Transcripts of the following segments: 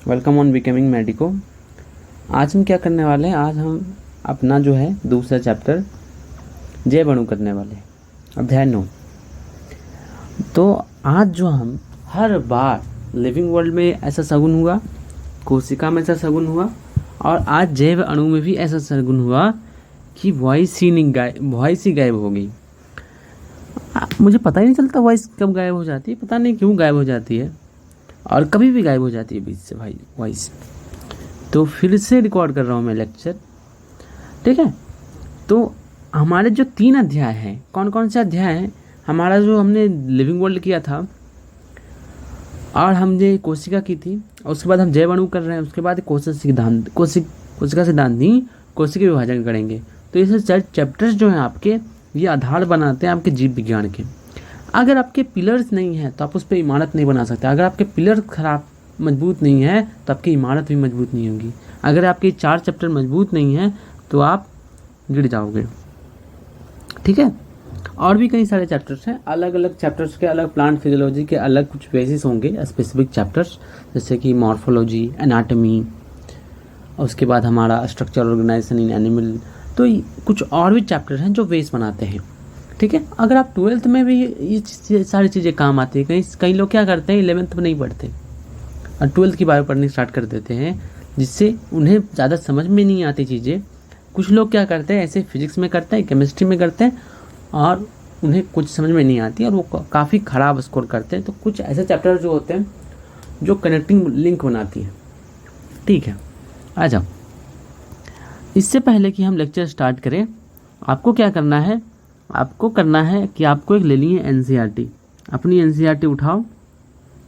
Welcome on becoming medico. आज हम क्या करने वाले हैं, आज हम अपना जो है दूसरा चैप्टर जैव अणु करने वाले हैं, अध्याय 9। तो आज जो हम हर बार लिविंग वर्ल्ड में ऐसा शगुन हुआ, कोशिका में ऐसा शगुन हुआ, और आज जैव अणु में भी ऐसा शगुन हुआ कि वॉइस ही गायब हो गई। मुझे पता ही नहीं चलता वॉइस कब गायब हो जाती है, पता नहीं क्यों गायब हो जाती है, और कभी भी गायब हो जाती है बीच से भाई वॉइस। तो फिर से रिकॉर्ड कर रहा हूँ मैं लेक्चर, ठीक है। तो हमारे जो 3 अध्याय हैं, कौन कौन से अध्याय हैं? हमारा जो हमने लिविंग वर्ल्ड किया था, और हमने कोशिका की थी, और उसके बाद हम जैव अणु कर रहे हैं, उसके बाद कोशिका सिद्धांत नहीं, कोशिका विभाजन करेंगे। तो ये सब चैप्टर्स जो हैं आपके, ये आधार बनाते हैं आपके जीव विज्ञान के। अगर आपके पिलर्स नहीं हैं तो आप उस पर इमारत नहीं बना सकते। अगर आपके पिलर मजबूत नहीं है तो आपकी इमारत भी मजबूत नहीं होगी। अगर आपके 4 चैप्टर मजबूत नहीं हैं तो आप गिर जाओगे, ठीक है। और भी कई सारे चैप्टर्स हैं, अलग अलग चैप्टर्स के अलग प्लांट फिजियोलॉजी के अलग कुछ बेसिस होंगे, स्पेसिफिक चैप्टर्स, जैसे कि मॉर्फोलॉजी, एनाटमी, उसके बाद हमारा स्ट्रक्चर ऑर्गेनाइजेशन इन एनिमल। तो कुछ और भी चैप्टर हैं जो बेस बनाते हैं, ठीक है। अगर आप 12th में भी ये सारी चीज़ें काम आती है। कई लोग क्या करते हैं, 11th में नहीं पढ़ते और 12th की बायो पढ़नी स्टार्ट कर देते हैं, जिससे उन्हें ज़्यादा समझ में नहीं आती चीज़ें। कुछ लोग क्या करते हैं, ऐसे फिजिक्स में करते हैं, केमिस्ट्री में करते हैं, और उन्हें कुछ समझ में नहीं आती और वो काफ़ी ख़राब स्कोर करते हैं। तो कुछ ऐसे चैप्टर जो होते हैं जो कनेक्टिंग लिंक बनाती है, ठीक है। आ जाओ। इससे पहले कि हम लेक्चर स्टार्ट करें, आपको क्या करना है, आपको करना है कि आपको एक ले ली है NCERT। अपनी NCERT उठाओ,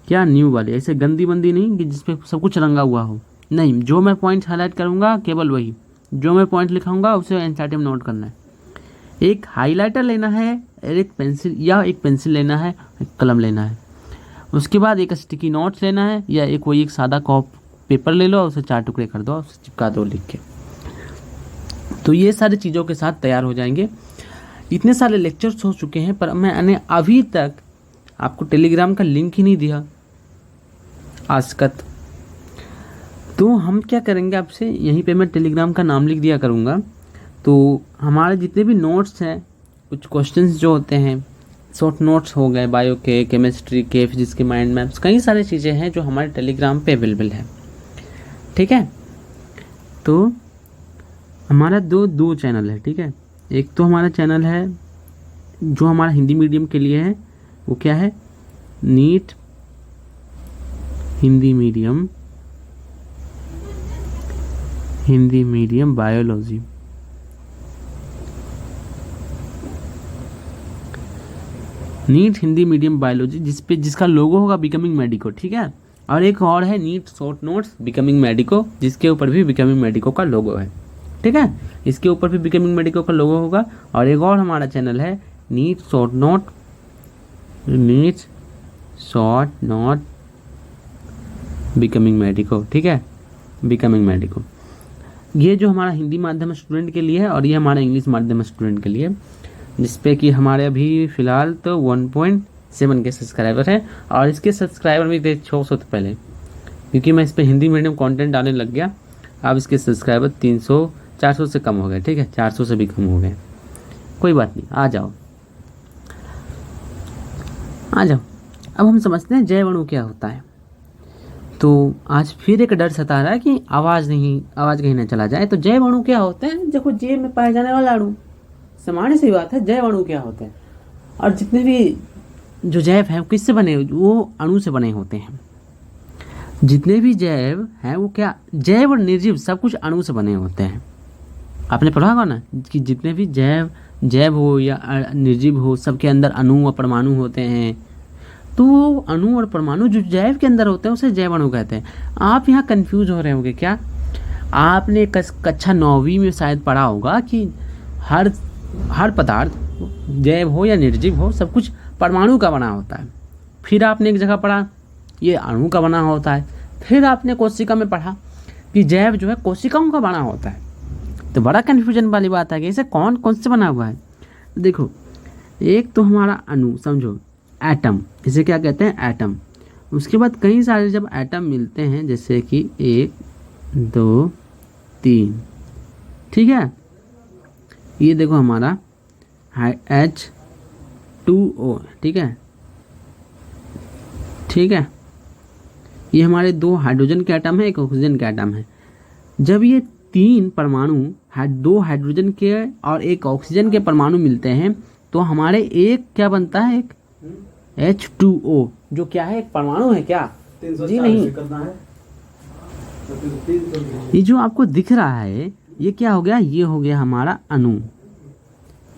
क्या न्यू वाली, ऐसे गंदी बंदी नहीं कि जिसपे सब कुछ रंगा हुआ हो, नहीं। जो मैं पॉइंट हाईलाइट करूँगा केवल वही, जो मैं पॉइंट लिखाऊंगा उसे NCERT में नोट करना है। एक हाईलाइटर लेना है, एक पेंसिल लेना है, एक कलम लेना है। उसके बाद एक स्टिकी नोट्स लेना है, या एक सादा पेपर ले लो और उसे 4 टुकड़े कर दो, उसे चिपका दो लिख के। तो ये सारी चीज़ों के साथ तैयार हो जाएंगे। इतने सारे लेक्चर्स हो चुके हैं, पर मैंने अभी तक आपको टेलीग्राम का लिंक ही नहीं दिया आज तक। तो हम क्या करेंगे, आपसे यहीं पे मैं टेलीग्राम का नाम लिख दिया करूँगा। तो हमारे जितने भी नोट्स हैं, कुछ क्वेश्चंस जो होते हैं, शॉर्ट नोट्स हो गए, बायो के, केमिस्ट्री के, फिजिक्स के, माइंड मैप्स, कई सारी चीज़ें हैं जो हमारे टेलीग्राम पे अवेलेबल है, ठीक है। तो हमारा दो चैनल है, ठीक है। एक तो हमारा चैनल है जो हमारा हिंदी मीडियम के लिए है, वो क्या है, NEET Hindi medium biology. NEET Hindi medium biology, जिसका लोगो होगा बिकमिंग मेडिको, ठीक है। और एक और है NEET short notes becoming medico, जिसके ऊपर भी बिकमिंग मेडिको का लोगो है, ठीक है। इसके ऊपर भी बिकमिंग मेडिको का लोगो होगा। और एक और हमारा चैनल है NEET short note becoming medico, ठीक है, बिकमिंग मेडिको। ये जो हमारा हिंदी माध्यम स्टूडेंट के लिए है, और ये हमारा इंग्लिश माध्यम स्टूडेंट के लिए, जिसपे कि हमारे अभी फ़िलहाल तो 1.7 के सब्सक्राइबर हैं, और इसके सब्सक्राइबर भी थे 600 से पहले, क्योंकि मैं इस पर हिंदी मीडियम कंटेंट डालने लग गया। अब इसके सब्सक्राइबर 300-400 से कम हो गए, ठीक है, 400 से भी कम हो गए। कोई बात नहीं, आ जाओ। अब हम समझते हैं जैव अणु क्या होता है। तो आज फिर एक डर सता रहा है कि आवाज़ कहीं ना चला जाए। तो जैव अणु क्या होते हैं? देखो, जैव में पाए जाने वाला अणु, सामान्य सी बात है। जैव अणु क्या होते हैं? और जितने भी जो जैव हैं किससे बने, वो अणु से बने होते हैं। जितने भी जैव हैं वो क्या, जैव और निर्जीव सब कुछ अणु से बने होते हैं। आपने पढ़ा होगा ना कि जितने भी जैव हो या निर्जीव हो, सबके अंदर अणु और परमाणु होते हैं। तो अणु और परमाणु जो जैव के अंदर होते हैं उसे जैव अणु कहते हैं। आप यहाँ कंफ्यूज हो रहे होंगे क्या? आपने कक्षा 9वीं में शायद पढ़ा होगा कि हर पदार्थ, जैव हो या निर्जीव हो, सब कुछ परमाणु का बना होता है। फिर आपने एक जगह पढ़ा ये अणु का बना होता है। फिर आपने कोशिका में पढ़ा कि जैव जो है कोशिकाओं का बना होता है। तो बड़ा कन्फ्यूजन वाली बात है कि इसे कौन से बना हुआ है। देखो, एक तो हमारा अणु, समझो एटम, इसे क्या कहते हैं, एटम। उसके बाद कई सारे जब एटम मिलते हैं, जैसे कि 1 2 3, ठीक है, ये देखो हमारा H2O, ठीक है, ठीक है, ये हमारे 2 हाइड्रोजन के एटम है, 1 ऑक्सीजन के एटम है। जब ये 3 परमाणु 2 हाइड्रोजन के और 1 ऑक्सीजन के परमाणु मिलते हैं तो हमारे एक क्या बनता है, एक H2O, जो क्या है, एक परमाणु है क्या? जी नहीं, ये जो आपको दिख रहा है ये क्या हो गया, ये हो गया हमारा अणु,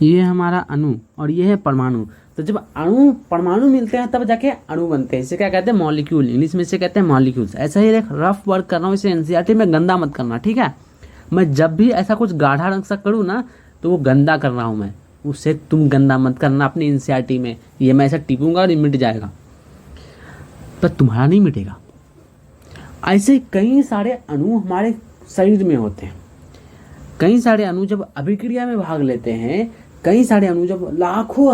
ये हमारा अणु और ये है परमाणु। तो जब अणु परमाणु मिलते हैं तब जाके अणु बनते हैं, इसे क्या कहते हैं, मॉलिक्यूल, इंग्लिश में इसे कहते हैं मॉलिक्यूल्स। ऐसा ही एक रफ वर्क कर रहा हूँ, इसे एनसीईआरटी में गंदा मत करना, ठीक है। मैं जब भी ऐसा कुछ गाढ़ा रंग सा करूँ ना तो वो गंदा कर रहा हूँ मैं, उससे तुम गंदा मत करना अपनी एनसीईआरटी में। ये मैं ऐसा टिपूंगा और ये मिट जाएगा, पर तुम्हारा नहीं मिटेगा। ऐसे कई सारे अणु हमारे शरीर में होते हैं। कई सारे अणु जब अभिक्रिया में भाग लेते हैं, कई सारे अणु जब लाखों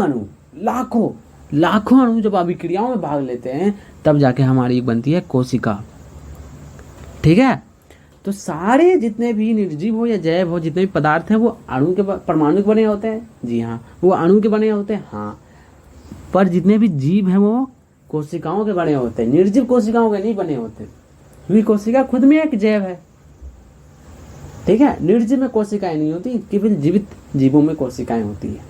अणु जब अभिक्रियाओं में भाग लेते हैं तब जाके हमारी एक बनती है कोशिका, ठीक है। तो सारे जितने भी निर्जीव हो या जैव हो, जितने भी पदार्थ हैं वो अणु के परमाणु के बने होते हैं, जी हाँ, वो अणु के बने होते हैं, हाँ। पर जितने भी जीव हैं वो कोशिकाओं के बने होते हैं, निर्जीव कोशिकाओं के नहीं बने होते, क्योंकि कोशिका खुद में एक जैव है, ठीक है। निर्जीव में कोशिकाएं नहीं होती, केवल जीवित जीवों में कोशिकाएं होती है।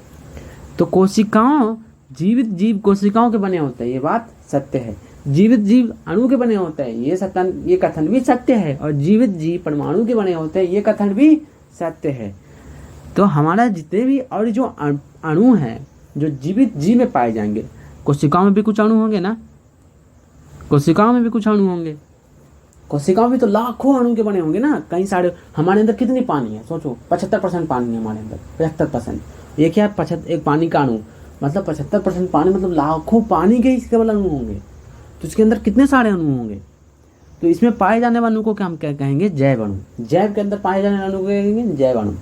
तो कोशिकाओं, जीवित जीव कोशिकाओं के बने होते हैं, ये बात सत्य है। जीवित जीव अणु के बने होते हैं, ये कथन भी सत्य है। और जीवित जीव परमाणु के बने होते हैं, ये कथन भी सत्य है। तो हमारा जितने भी और जो अणु हैं जो जीवित जीव में पाए जाएंगे, कोशिकाओं में भी कुछ अणु होंगे ना, कोशिकाओं में भी कुछ अणु होंगे, कोशिकाओं में तो लाखों अणु के बने होंगे ना। कई सारे, हमारे अंदर कितनी पानी है सोचो, 75% पानी है हमारे अंदर, 75%। ये क्या है, एक पानी का अणु मतलब 75% पानी, मतलब लाखों पानी के ही केवल अणु होंगे। तो इसके अंदर कितने सारे अणु होंगे। तो इसमें पाए जाने वाले अणु को क्या हम क्या कहेंगे, जैव अणु। जैव के अंदर पाए जाने वाले अणु को कहेंगे जैव अणु।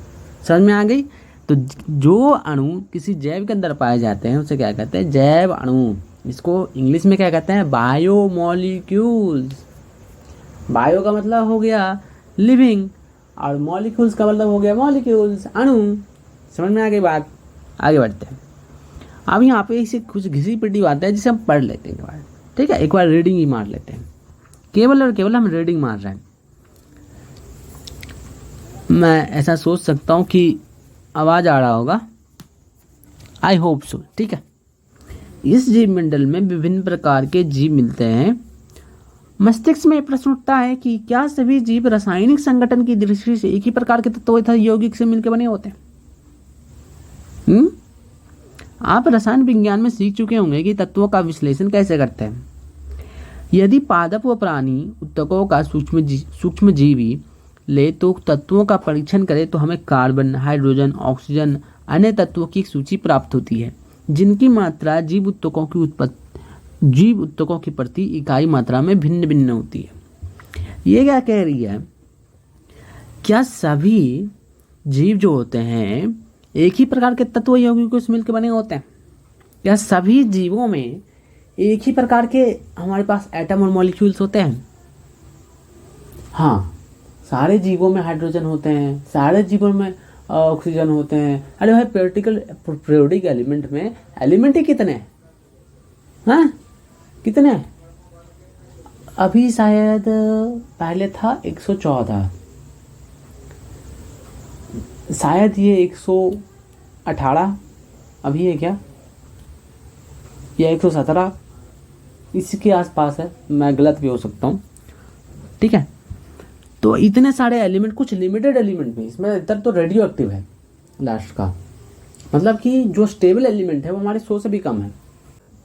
समझ में आ गई। तो जो अणु किसी जैव के अंदर पाए जाते हैं उसे क्या कहते हैं, जैव अणु। इसको इंग्लिश में क्या कहते हैं, बायोमोलिक्यूल्स। बायो का मतलब हो गया लिविंग और मॉलिक्यूल्स का मतलब हो गया मॉलिक्यूल्स, अणु। समझ में आ गई बात। आगे बढ़ते हैं। अब यहाँ पे इसे कुछ घिसी पिटी बात है जिसे हम पढ़ लेते हैं एक बार, ठीक है। एक बार रीडिंग ही मार लेते हैं, केवल और केवल हम रीडिंग मार रहे हैं। मैं ऐसा सोच सकता हूँ कि आवाज़ आ रहा होगा, आई होप सो, ठीक है। इस जीव मंडल में विभिन्न प्रकार के जीव मिलते हैं। मस्तिष्क में प्रश्न उठता है कि क्या सभी जीव रासायनिक संगठन की दृष्टि से एक ही प्रकार के तत्वों तथा यौगिक से मिलकर बने होते हैं। आप रसायन विज्ञान में सीख चुके होंगे कि तत्वों का विश्लेषण कैसे करते हैं। यदि पादप व प्राणी ऊतकों का सूक्ष्म जीवी ले तो तत्वों का परीक्षण करें तो हमें कार्बन, हाइड्रोजन, ऑक्सीजन, अन्य तत्वों की सूची प्राप्त होती है जिनकी मात्रा जीव ऊतकों की प्रति इकाई मात्रा में भिन्न भिन्न होती है। ये क्या कह रही है, क्या सभी जीव जो होते हैं एक ही प्रकार के तत्व यौगिकों से मिलकर बने होते हैं? क्या सभी जीवों में एक ही प्रकार के हमारे पास एटम और मॉलिक्यूल्स होते हैं? हाँ, सारे जीवों में हाइड्रोजन होते हैं, सारे जीवों में ऑक्सीजन होते हैं। अरे भाई, पीरियोडिक एलिमेंट में एलिमेंट ही कितने हैं? हाँ, कितने? अभी शायद पहले था 114, शायद ये 118 अभी है क्या, या 117, इसके आसपास है, मैं गलत भी हो सकता हूँ, ठीक है। तो इतने सारे एलिमेंट, कुछ लिमिटेड एलिमेंट में, इसमें इधर तो रेडियो एक्टिव है लास्ट का, मतलब कि जो स्टेबल एलिमेंट है वो हमारे 100 से भी कम है।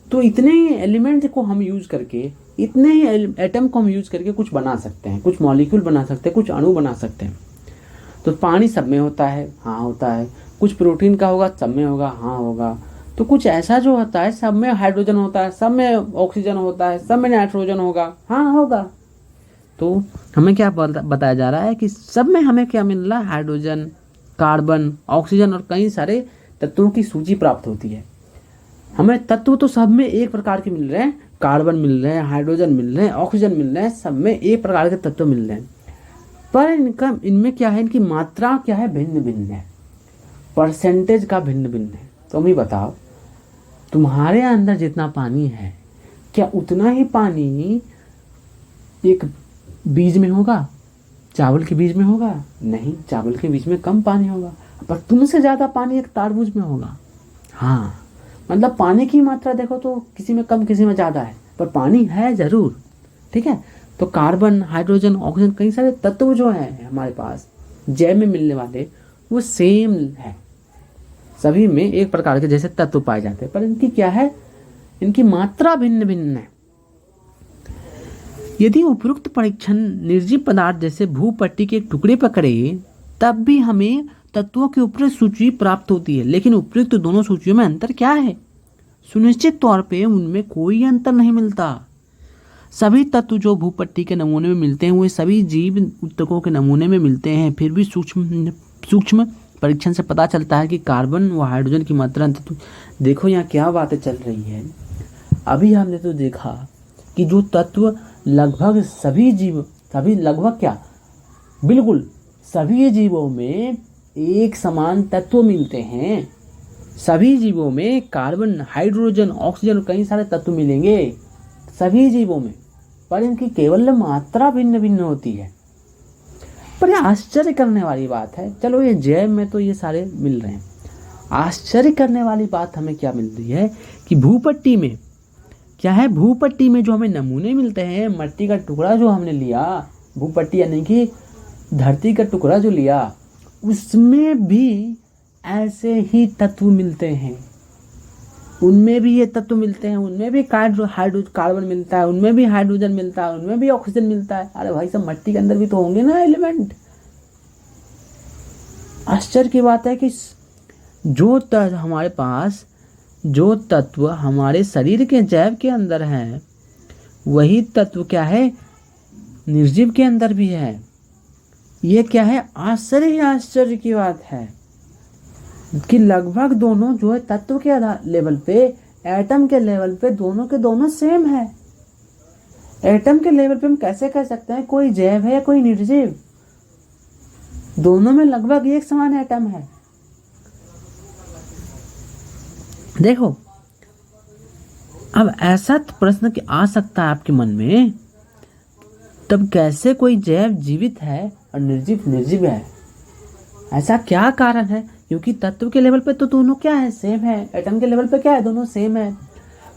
तो इतने ही एलिमेंट को हम यूज करके, इतने ही एटम को हम यूज करके कुछ बना सकते हैं, कुछ मॉलिक्यूल बना सकते हैं, कुछ अणु बना सकते हैं। तो पानी सब में होता है, हाँ होता है। कुछ प्रोटीन का होगा, सब में होगा, हाँ होगा। तो कुछ ऐसा जो होता है, सब में हाइड्रोजन होता है, सब में ऑक्सीजन होता है, सब में नाइट्रोजन होगा, हाँ होगा। तो हमें क्या बताया जा रहा है कि सब में हमें क्या मिल रहा है, हाइड्रोजन, कार्बन, ऑक्सीजन और कई सारे तत्वों की सूची प्राप्त होती है। हमें तत्व तो सब में एक प्रकार के मिल रहे हैं, कार्बन मिल रहे हैं, हाइड्रोजन मिल रहे हैं, ऑक्सीजन मिल रहे हैं, सब में एक प्रकार के तत्व मिल रहे हैं, पर इनमें क्या है, इनकी मात्रा क्या है, भिन्न भिन्न है, परसेंटेज का भिन्न भिन्न है। तुम ही बताओ, तुम्हारे अंदर जितना पानी है क्या उतना ही पानी एक बीज में होगा, चावल के बीज में होगा? नहीं, चावल के बीज में कम पानी होगा, पर तुमसे ज़्यादा पानी एक तरबूज में होगा। हाँ, मतलब पानी की मात्रा देखो तो किसी में कम किसी में ज़्यादा है, पर पानी है ज़रूर। ठीक है, तो कार्बन, हाइड्रोजन, ऑक्सीजन, कई सारे तत्व जो हैं हमारे पास जैव में मिलने वाले, वो सेम है, सभी में एक प्रकार के जैसे तत्व पाए जाते हैं, पर इनकी क्या है, इनकी मात्रा भिन्न भिन्न है। यदि उपरोक्त परीक्षण निर्जीव पदार्थ जैसे भूपट्टी के टुकड़े पर करें, तब भी हमें तत्वों की उपरोक्त सूची प्राप्त होती है, लेकिन उपरोक्त दोनों सूचियों में अंतर क्या है? सुनिश्चित तौर पे उनमें कोई अंतर नहीं मिलता। सभी तत्व जो भूपट्टी के नमूने में मिलते हैं वे सभी जीव ऊतकों के नमूने में मिलते हैं। फिर भी सूक्ष्म परीक्षण से पता चलता है कि कार्बन व हाइड्रोजन की मात्रा तत्व। देखो यहाँ क्या बातें चल रही है। अभी हमने तो देखा कि जो तत्व लगभग सभी लगभग क्या, बिल्कुल सभी जीवों में एक समान तत्व मिलते हैं। सभी जीवों में कार्बन, हाइड्रोजन, ऑक्सीजन, कई सारे तत्व मिलेंगे सभी जीवों में, पर इनकी केवल मात्रा भिन्न भिन्न होती है। पर यह आश्चर्य करने वाली बात है। चलो ये जैव में तो ये सारे मिल रहे हैं, आश्चर्य करने वाली बात हमें क्या मिल रही है कि भूपट्टी में क्या है, भूपट्टी में जो हमें नमूने मिलते हैं, मट्टी का टुकड़ा जो हमने लिया, भूपट्टी यानी कि धरती का टुकड़ा जो लिया, उसमें भी ऐसे ही तत्व मिलते हैं, उनमें भी ये तत्व मिलते हैं, उनमें भी कार्बन मिलता है, उनमें भी हाइड्रोजन मिलता है, उनमें भी ऑक्सीजन मिलता है। अरे भाई सब मट्टी के अंदर भी तो होंगे ना एलिमेंट। आश्चर्य की बात है कि हमारे पास जो तत्व हमारे शरीर के जैव के अंदर है, वही तत्व क्या है, निर्जीव के अंदर भी है। ये क्या है, आश्चर्य की बात है कि लगभग दोनों जो है तत्व के आधार लेवल पे, एटम के लेवल पे दोनों के दोनों सेम है। एटम के लेवल पे हम कैसे कह सकते हैं कोई जैव है या कोई निर्जीव? दोनों में लगभग एक समान एटम है। देखो, अब ऐसा प्रश्न कि आ सकता है आपके मन में, तब कैसे कोई जैव जीवित है और निर्जीव है? ऐसा क्या कारण है? क्योंकि तत्व के लेवल पे तो दोनों क्या है, सेम है। एटम के लेवल पे क्या है, दोनों सेम है।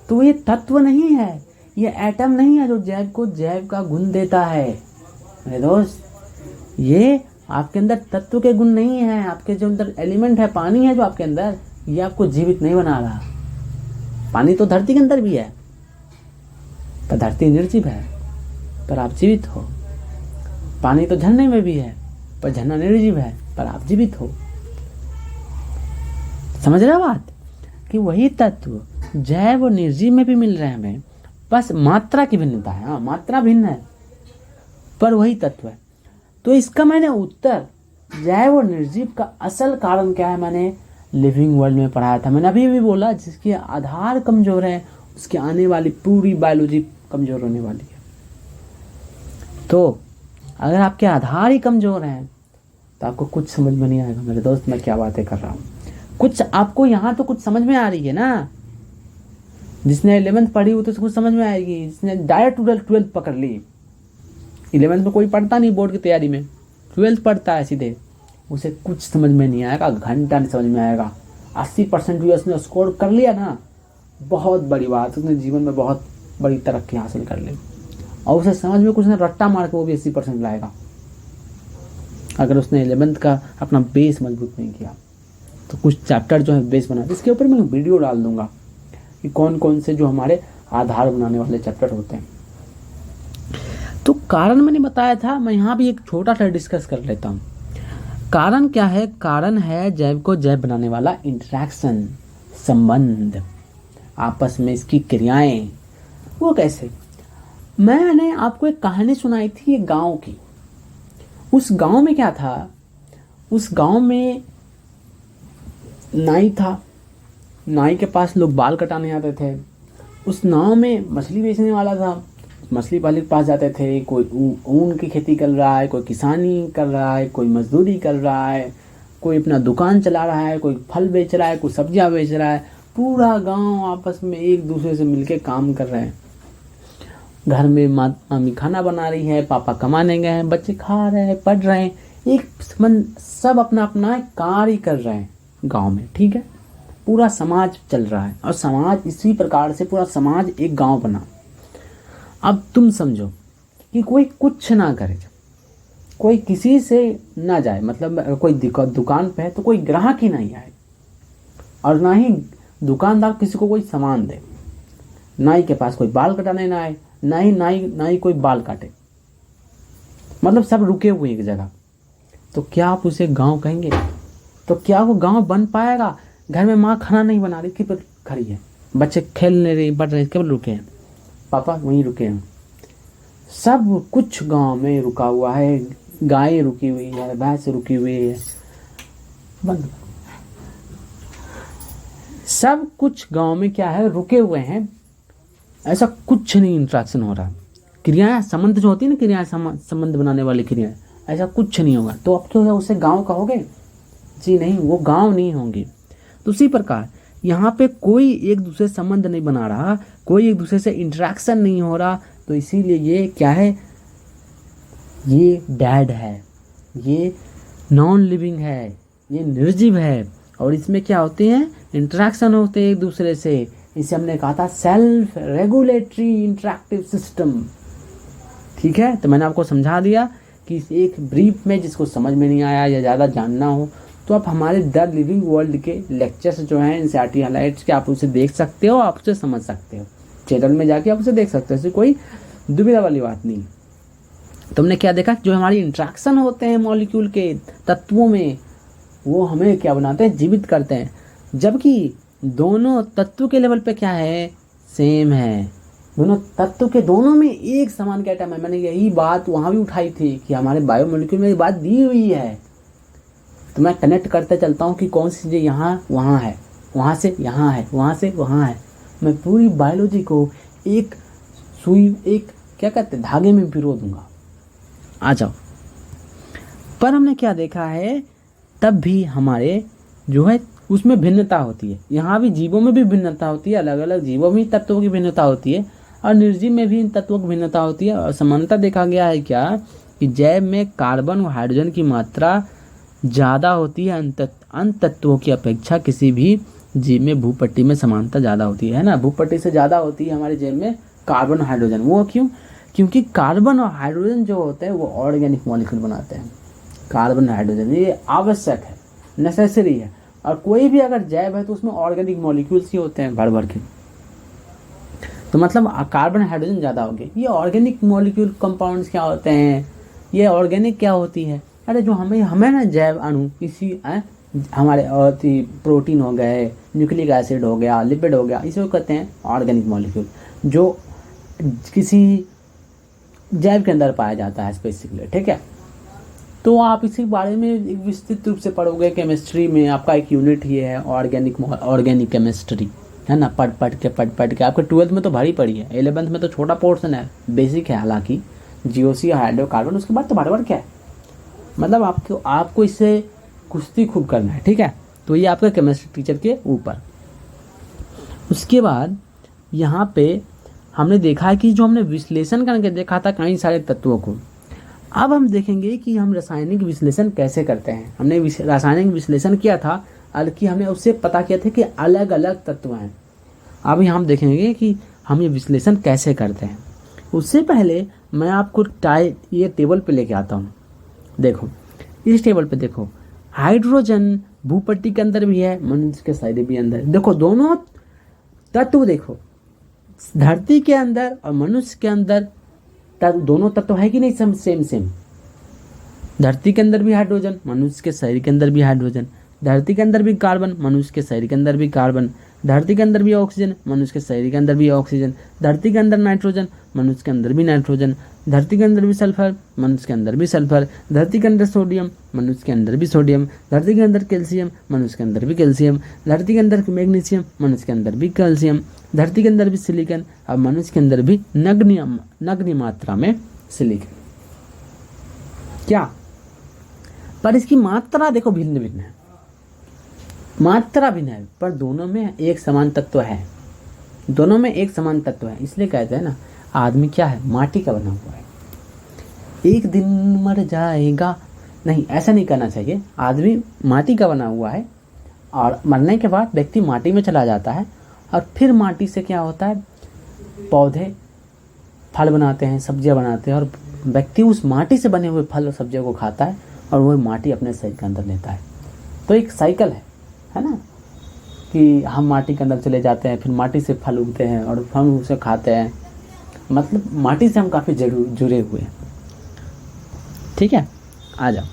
तो ये तत्व नहीं है, ये एटम नहीं है जो जैव को जैव का गुण देता है। मेरे दोस्त, ये आपके अंदर तत्व के गुण नहीं है। आपके जो अंदर एलिमेंट है, पानी है जो आपके अंदर, ये आपको जीवित नहीं बना रहा। पानी तो धरती के अंदर भी है, पर धरती निर्जीव है, पर आप जीवित हो। पानी तो झरने में भी है, पर झरना निर्जीव है, पर आप जीवित हो। समझ रहे हो बात? कि वही तत्व जैव और निर्जीव में भी मिल रहे हैं हमें, बस मात्रा की भिन्नता है। हाँ, मात्रा भिन्न है, पर वही तत्व है। तो इसका मैंने उत्तर, जैव और निर्जीव का असल कारण क्या है, मैंने लिविंग वर्ल्ड में पढ़ाया था। मैंने अभी भी बोला, जिसके आधार कमजोर है उसकी आने वाली पूरी बायोलॉजी कमजोर होने वाली है। तो अगर आपके आधार ही कमजोर हैं तो आपको कुछ समझ में नहीं आएगा। मेरे दोस्त, मैं क्या बातें कर रहा हूँ, कुछ आपको यहाँ तो कुछ समझ में आ रही है ना। जिसने 11th पढ़ी वो तो कुछ समझ में आएगी, जिसने डायरेक्ट 12th पकड़ ली। 11th में कोई पढ़ता नहीं बोर्ड की तैयारी में, 12th पढ़ता है सीधे, उसे कुछ समझ में नहीं आएगा, घंटा नहीं समझ में आएगा। 80% भी उसने स्कोर कर लिया ना, बहुत बड़ी बात, उसने जीवन में बहुत बड़ी तरक्की हासिल कर ली। और उसे समझ में कुछ ने रट्टा मार के वो भी 80% लाएगा, अगर उसने 11th का अपना बेस मजबूत नहीं किया। तो कुछ चैप्टर जो है बेस बना, इसके ऊपर मैं वीडियो डाल दूंगा कि कौन कौन से जो हमारे आधार बनाने वाले चैप्टर होते हैं। तो कारण मैंने बताया था, मैं यहाँ भी एक छोटा सा डिस्कस कर लेता हूँ। कारण क्या है? कारण है जैव को जैव बनाने वाला इंटरेक्शन, संबंध, आपस में इसकी क्रियाएं। वो कैसे? मैंने आपको एक कहानी सुनाई थी एक गांव की। उस गांव में क्या था, उस गांव में नाई था। नाई के पास लोग बाल कटाने आते थे, उस नाव में मछली बेचने वाला था। मछली वाले के पास जाते थे, कोई ऊन की खेती कर रहा है, कोई किसानी कर रहा है, कोई मजदूरी कर रहा है, कोई अपना दुकान चला रहा है, कोई फल बेच रहा है, कोई सब्जियां बेच रहा है। पूरा गांव आपस में एक दूसरे से मिलके काम कर रहे हैं। घर में मम्मी खाना बना रही है, पापा कमाने गए हैं, बच्चे खा रहे हैं, पढ़ रहे हैं, सब अपना अपना कार्य कर रहे हैं गांव में। ठीक है, पूरा समाज चल रहा है और समाज इसी प्रकार से पूरा समाज एक गांव बना। अब तुम समझो कि कोई कुछ ना करे, कोई किसी से ना जाए, मतलब कोई दुकान पे है तो कोई ग्राहक ही नहीं आए, और ना ही दुकानदार किसी को कोई सामान दे, नाई के पास कोई बाल कटाने ना आए, ना ही कोई बाल काटे, मतलब सब रुके हुए एक जगह। तो क्या आप उसे गांव कहेंगे? तो क्या वो गांव बन पाएगा? घर में माँ खाना नहीं बना रही, केवल खड़ी है, बच्चे खेल नहीं रहे, पढ़ रहे, केवल रुके हैं, पापा वहीं रुके हैं। सब कुछ गांव में रुका हुआ है, गायें रुकी हुई है, भैंस रुकी हुई है, बंद। सब कुछ गांव में क्या है, रुके हुए हैं। ऐसा कुछ नहीं इंट्रैक्शन हो रहा। क्रियाएं, संबंध जो होती है ना, क्रियाएं, संबंध बनाने वाली क्रियाएं, ऐसा कुछ नहीं होगा। तो अब तो उसे गांव कहोगे? जी नहीं, वो गांव नहीं होंगे। तो उसी प्रकार यहाँ पे कोई एक दूसरे संबंध नहीं बना रहा, कोई एक दूसरे से इंटरेक्शन नहीं हो रहा, तो इसीलिए ये क्या है, ये डेड है, ये नॉन लिविंग है, ये निर्जीव है। और इसमें क्या होते हैं, इंटरेक्शन होते हैं एक दूसरे से। इसे हमने कहा था सेल्फ रेगुलेटरी इंटरेक्टिव सिस्टम। ठीक है, तो मैंने आपको समझा दिया कि एक ब्रीफ में, जिसको समझ में नहीं आया या ज़्यादा जानना हो तो आप हमारे द लिविंग वर्ल्ड के लेक्चर्स जो हैं एनसीईआरटी हाइलाइट्स के, आप उसे देख सकते हो, आप उसे समझ सकते हो। चैनल में जाके आप उसे देख सकते हो, इससे कोई दुविधा वाली बात नहीं। तुमने क्या देखा, जो हमारी इंट्रैक्शन होते हैं मॉलिक्यूल के तत्वों में, वो हमें क्या बनाते हैं, जीवित करते हैं। जबकि दोनों तत्व के लेवल पे क्या है, सेम है। दोनों तत्व के दोनों में एक समान का एटम है। मैंने यही बात वहाँ भी उठाई थी कि हमारे बायोमोलिक्यूल में ये बात दी हुई है। तो मैं कनेक्ट करते चलता हूँ कि कौन सी चीज़ें यहाँ वहाँ है, वहाँ से यहाँ है, वहाँ से वहाँ है। मैं पूरी बायोलॉजी को एक सुई, एक क्या कहते हैं, धागे में पिरो दूंगा। आ जाओ। पर हमने क्या देखा है, तब भी हमारे जो है उसमें भिन्नता होती है। यहाँ भी जीवों में भी भिन्नता होती है, अलग अलग जीवों में तत्वों की भिन्नता होती है, और निर्जीव में भी इन तत्वों की भिन्नता होती है। और समानता देखा गया है क्या, कि जैव में कार्बन और हाइड्रोजन की मात्रा ज़्यादा होती है अन्य तत्वों की अपेक्षा। किसी भी जीव में भूपट्टी में समानता ज़्यादा होती है ना, भूपट्टी से ज़्यादा होती है हमारे जैव में कार्बन और हाइड्रोजन। वो क्यों? क्योंकि कार्बन और हाइड्रोजन जो होते हैं वो ऑर्गेनिक मॉलिक्यूल बनाते हैं। कार्बन हाइड्रोजन ये आवश्यक है, नेसेसरी है। और कोई भी अगर जैव है तो उसमें ऑर्गेनिक मॉलिक्यूल्स ही होते हैं भर भर के। तो मतलब कार्बन हाइड्रोजन ज़्यादा हो गए। ये ऑर्गेनिक मॉलिक्यूल कंपाउंड्स क्या होते हैं, ये ऑर्गेनिक क्या होती है, अरे जो हमें ना जैव अणु, इसी हमारे प्रोटीन हो गए, न्यूक्लिक एसिड हो गया, लिपिड हो गया, इसे कहते हैं ऑर्गेनिक मॉलिक्यूल, जो किसी जैव के अंदर पाया जाता है स्पेसिफिकली। ठीक है, तो आप इसी बारे में विस्तृत रूप से पढ़ोगे केमिस्ट्री में। आपका एक यूनिट ही है ऑर्गेनिक केमिस्ट्री, है ना। पढ़ के आपके 12th में तो भारी पड़ी है, 11th में तो छोटा पोर्शन है, बेसिक है हालांकि, जीओसी और हाइड्रोकार्बन। उसके बाद तो भर क्या है, मतलब आपको इससे कुश्ती खूब करना है। ठीक है, तो ये आपका केमिस्ट्री टीचर के ऊपर। उसके बाद यहाँ पे हमने देखा है कि जो हमने विश्लेषण करके देखा था कई सारे तत्वों को, अब हम देखेंगे कि हम रासायनिक विश्लेषण कैसे करते हैं। हमने रासायनिक विश्लेषण किया था, बल्कि हमने उससे पता किया था कि अलग अलग तत्व हैं। अब यहाँ हम देखेंगे कि हम ये विश्लेषण कैसे करते हैं। उससे पहले मैं आपको ये टेबल पे लेके आता हूँ। देखो इस टेबल पे देखो, हाइड्रोजन भूपट्टी के अंदर भी है, मनुष्य के शरीर भी अंदर। देखो दोनों तत्व, देखो धरती के अंदर और मनुष्य के अंदर दोनों तत्व है कि नहीं, सेम। धरती के अंदर भी हाइड्रोजन, मनुष्य के शरीर के अंदर भी हाइड्रोजन। धरती के अंदर भी कार्बन, मनुष्य के शरीर के अंदर भी कार्बन। धरती के अंदर भी ऑक्सीजन, मनुष्य के शरीर के अंदर भी ऑक्सीजन। धरती के अंदर नाइट्रोजन, मनुष्य के अंदर भी नाइट्रोजन। धरती के अंदर भी सल्फर, मनुष्य के अंदर भी सल्फर। धरती के अंदर सोडियम, मनुष्य के अंदर भी सोडियम। धरती के अंदर कैल्शियम, मनुष्य के अंदर भी कैल्शियम। धरती के अंदर मैग्नीशियम, मनुष्य के अंदर भी कैल्शियम। धरती के अंदर भी सिलिकॉन, और मनुष्य के अंदर भी नगण्य मात्रा में सिलिकॉन। क्या? पर इसकी मात्रा देखो भिन्न भिन्न है, मात्रा भिन्न है, पर दोनों में एक समान तत्व है। दोनों में एक समान तत्व है। इसलिए कहते हैं ना, आदमी क्या है? माटी का बना हुआ है, एक दिन मर जाएगा। नहीं, ऐसा नहीं करना चाहिए। आदमी माटी का बना हुआ है और मरने के बाद व्यक्ति माटी में चला जाता है, और फिर माटी से क्या होता है? पौधे फल बनाते हैं, सब्जियां बनाते हैं, और व्यक्ति उस माटी से बने हुए फल और सब्जियों को खाता है, और वह माटी अपने शरीर के अंदर लेता है। तो एक साइकिल है ना, कि हम माटी के अंदर चले जाते हैं, फिर माटी से फल उगते हैं और हम उसे खाते हैं। मतलब माटी से हम काफ़ी जुड़े हुए हैं। ठीक है, आ जाओ।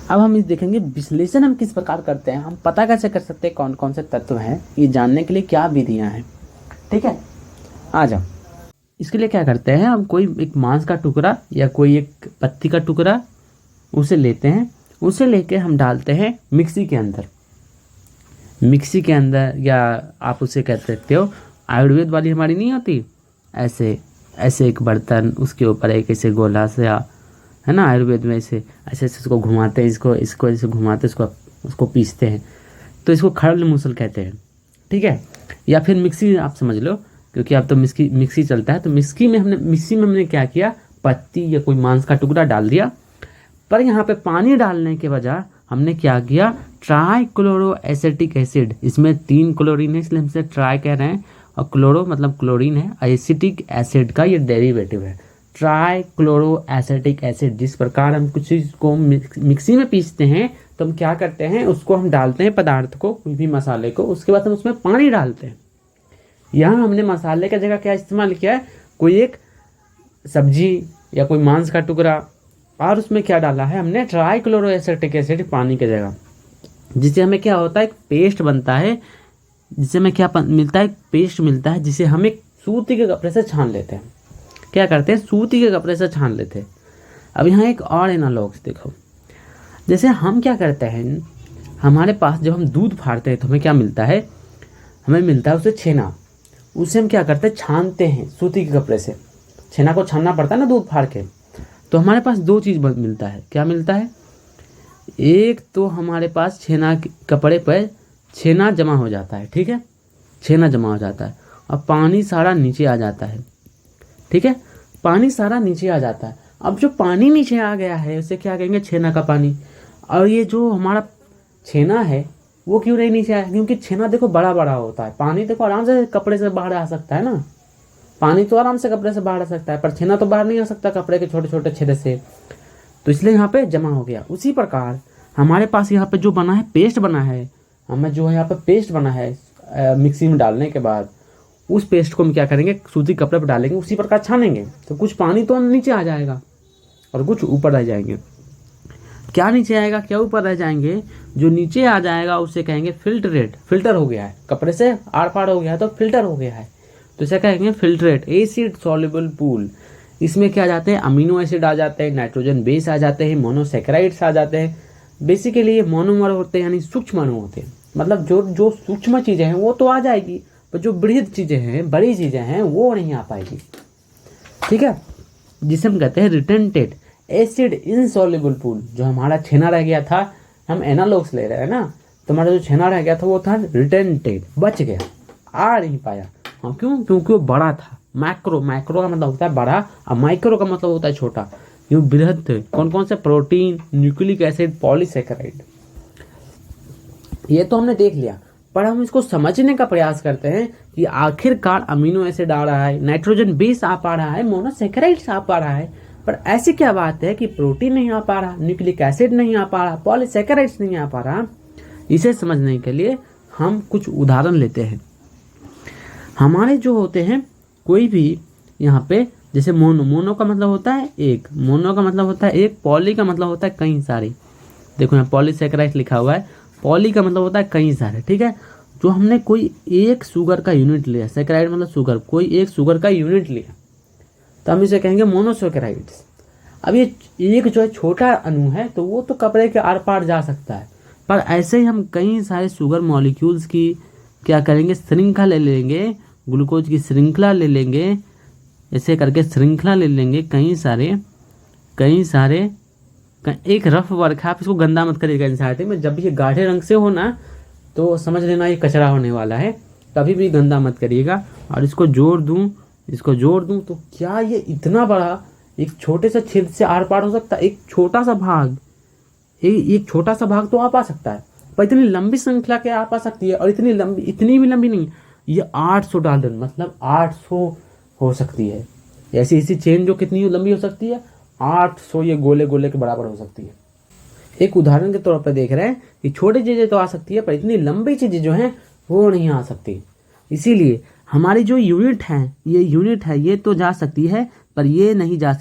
अब हम इस देखेंगे विश्लेषण हम किस प्रकार करते हैं, हम पता कैसे कर सकते हैं कौन कौन से तत्व हैं, ये जानने के लिए क्या विधियां हैं। ठीक है, आ जाओ। इसके लिए क्या करते हैं, हम कोई एक मांस का टुकड़ा या कोई एक पत्ती का टुकड़ा उसे लेते हैं, उसे लेके हम डालते हैं मिक्सी के अंदर। मिक्सी के अंदर, या आप उसे कह सकते हो आयुर्वेद वाली हमारी नहीं होती, ऐसे ऐसे एक बर्तन, उसके ऊपर एक ऐसे गोला से, है ना, आयुर्वेद में ऐसे ऐसे इसको घुमाते हैं, इसको ऐसे घुमाते उसको पीसते हैं, तो इसको खड़ल मूसल कहते हैं। ठीक है, या फिर मिक्सी आप समझ लो, क्योंकि अब तो मिक्सी चलता है। तो मिक्सी में हमने क्या किया, पत्ती या कोई मांस का टुकड़ा डाल दिया, पर यहाँ पे पानी डालने के बजाय हमने क्या किया, ट्राइक्लोरो एसिटिक एसिड, इसमें 3 क्लोरीन है इसलिए हम इसे ट्राई कह रहे हैं, और क्लोरो मतलब क्लोरीन है, एसिटिक एसिड का ये डेरिवेटिव है, ट्राइक्लोरो एसिटिक एसिड। जिस प्रकार हम कुछ चीज़ को मिक्सी में पीसते हैं, तो हम क्या करते हैं, उसको हम डालते हैं पदार्थ को, कोई भी मसाले को, उसके बाद हम उसमें पानी डालते हैं। यहाँ हमने मसाले की जगह क्या इस्तेमाल किया है, कोई एक सब्जी या कोई मांस का टुकड़ा, और उसमें क्या डाला है हमने, ट्राइक्लोरो एसिटिक एसिड पानी की जगह, जिससे हमें क्या होता है, एक पेस्ट बनता है, जिससे हमें क्या मिलता है, पेस्ट मिलता है, जिसे हम एक सूती के कपड़े से छान लेते हैं। क्या करते हैं, सूती के कपड़े से छान लेते हैं। अब यहाँ एक और एनालॉग्स देखो, जैसे हम क्या करते हैं, हमारे पास जब हम दूध फाड़ते हैं तो हमें क्या मिलता है, हमें मिलता है उसे छेना, उसे हम क्या करते हैं, छानते हैं सूती के कपड़े से। छेना को छानना पड़ता है ना दूध फाड़ के, तो हमारे पास 2 चीज़ मिलता है। क्या मिलता है, एक तो हमारे पास छेना के कपड़े पर छेना जमा हो जाता है, ठीक है, छेना जमा हो जाता है, और पानी सारा नीचे आ जाता है। ठीक है, पानी सारा नीचे आ जाता है। अब जो पानी नीचे आ गया है उसे क्या कहेंगे, छेना का पानी। और ये जो हमारा छेना है वो क्यों नहीं नीचे आया, क्योंकि छेना देखो बड़ा बड़ा होता है, पानी देखो आराम से कपड़े से बाहर आ सकता है ना, पानी तो आराम से कपड़े से बाहर आ सकता है, पर छेना तो बाहर नहीं आ सकता कपड़े के छोटे छोटे छेदे से, तो इसलिए यहाँ पे जमा हो गया। उसी प्रकार हमारे पास यहाँ पे जो बना है, पेस्ट बना है, हमें जो है यहाँ पे पेस्ट बना है मिक्सी में डालने के बाद, उस पेस्ट को हम क्या करेंगे, सूती कपड़े पर डालेंगे, उसी प्रकार छानेंगे, तो कुछ पानी तो नीचे आ जाएगा और कुछ ऊपर रह जाएंगे। क्या नीचे आएगा, क्या ऊपर रह जाएंगे, जो नीचे आ जाएगा उसे कहेंगे फिल्ट्रेट, फिल्टर हो गया है, कपड़े से आर पार हो गया है तो फिल्टर हो गया है, तो इसे कहेंगे फिल्ट्रेट। एसिड सॉल्युबल पूल, इसमें क्या आ जाते हैं, अमीनो एसिड आ जाते हैं, नाइट्रोजन बेस आ जाते हैं, मोनोसेकेराइड्स आ जाते हैं। बेसिकली ये मोनोमर होते हैं, यानी सूक्ष्म अणु होते हैं, मतलब जो सूक्ष्म चीज़ें हैं वो तो आ जाएगी, पर जो बृहद चीज़ें हैं, बड़ी चीज़ें हैं, वो नहीं आ पाएगी। ठीक है, जिसे हम कहते हैं रिटेंटेड एसिड इनसॉल्युबल पूल। जो हमारा छेना रह गया था, हम एनालॉग्स ले रहे हैं ना, तो हमारा जो छेना रह गया था वो था रिटेंटेड, बच गया, आ नहीं पाया। हाँ, क्यों, क्योंकि वो बड़ा था। मैक्रो, मैक्रो का मतलब होता है बड़ा, और माइक्रो का मतलब होता है छोटा। यूँ बृहद थे, कौन कौन से, प्रोटीन, न्यूक्लिक एसिड, पॉलीसेकेराइड, ये तो हमने देख लिया। पर हम इसको समझने का प्रयास करते हैं कि आखिरकार अमीनो एसिड आ रहा है, नाइट्रोजन बेस आ पा रहा है, मोनोसेकेराइड्स आ पा रहा है, पर ऐसी क्या बात है कि प्रोटीन नहीं आ पा रहा, न्यूक्लिक एसिड नहीं आ पा रहा, पॉलीसेकेराइड्स नहीं आ पा रहा। इसे समझने के लिए हम कुछ उदाहरण लेते हैं। हमारे जो होते हैं कोई भी यहाँ पे, जैसे मोनो, मोनो का मतलब होता है एक, मोनो का मतलब होता है एक, पॉली का मतलब होता है कई सारे। देखो यहाँ पॉलीसैकेराइड लिखा हुआ है, पॉली का मतलब होता है कई सारे, ठीक है। जो हमने कोई एक शुगर का यूनिट लिया, सैकेराइड मतलब शुगर, कोई एक शुगर का यूनिट लिया तो हम इसे कहेंगे मोनोसैकेराइड्स। अब ये एक जो है छोटा अणु है तो वो तो कपड़े के आर पार जा सकता है, पर ऐसे ही हम कई सारे शुगर मॉलिक्यूल्स की क्या करेंगे, श्रृंखला ले लेंगे, ग्लूकोज की श्रृंखला ले लेंगे, ऐसे करके श्रृंखला ले लेंगे कई सारे एक रफ वर्क है, आप इसको गंदा मत करिएगा एनसीईआरटी में। जब भी ये गाढ़े रंग से हो ना तो समझ लेना ये कचरा होने वाला है, कभी भी गंदा मत करिएगा। और इसको जोड़ दूं तो क्या ये इतना बड़ा एक छोटे से छेद से आर पार हो सकता है? एक छोटा सा भाग तो आ पा सकता है, पर इतनी लंबी श्रृंखला के आ पा सकती है? और इतनी भी लंबी नहीं, ये 800 डाल्टन मतलब 800 हो सकती है। ऐसी चेन जो कितनी लंबी हो सकती है? 800 ये गोले के बराबर हो सकती है। एक उदाहरण के तौर पर देख रहे हैं कि छोटी चीजें तो आ सकती है पर इतनी लंबी चीजें जो हैं वो नहीं आ सकती। इसीलिए हमारी जो यूनिट है ये तो जा सकती है पर ये नहीं जा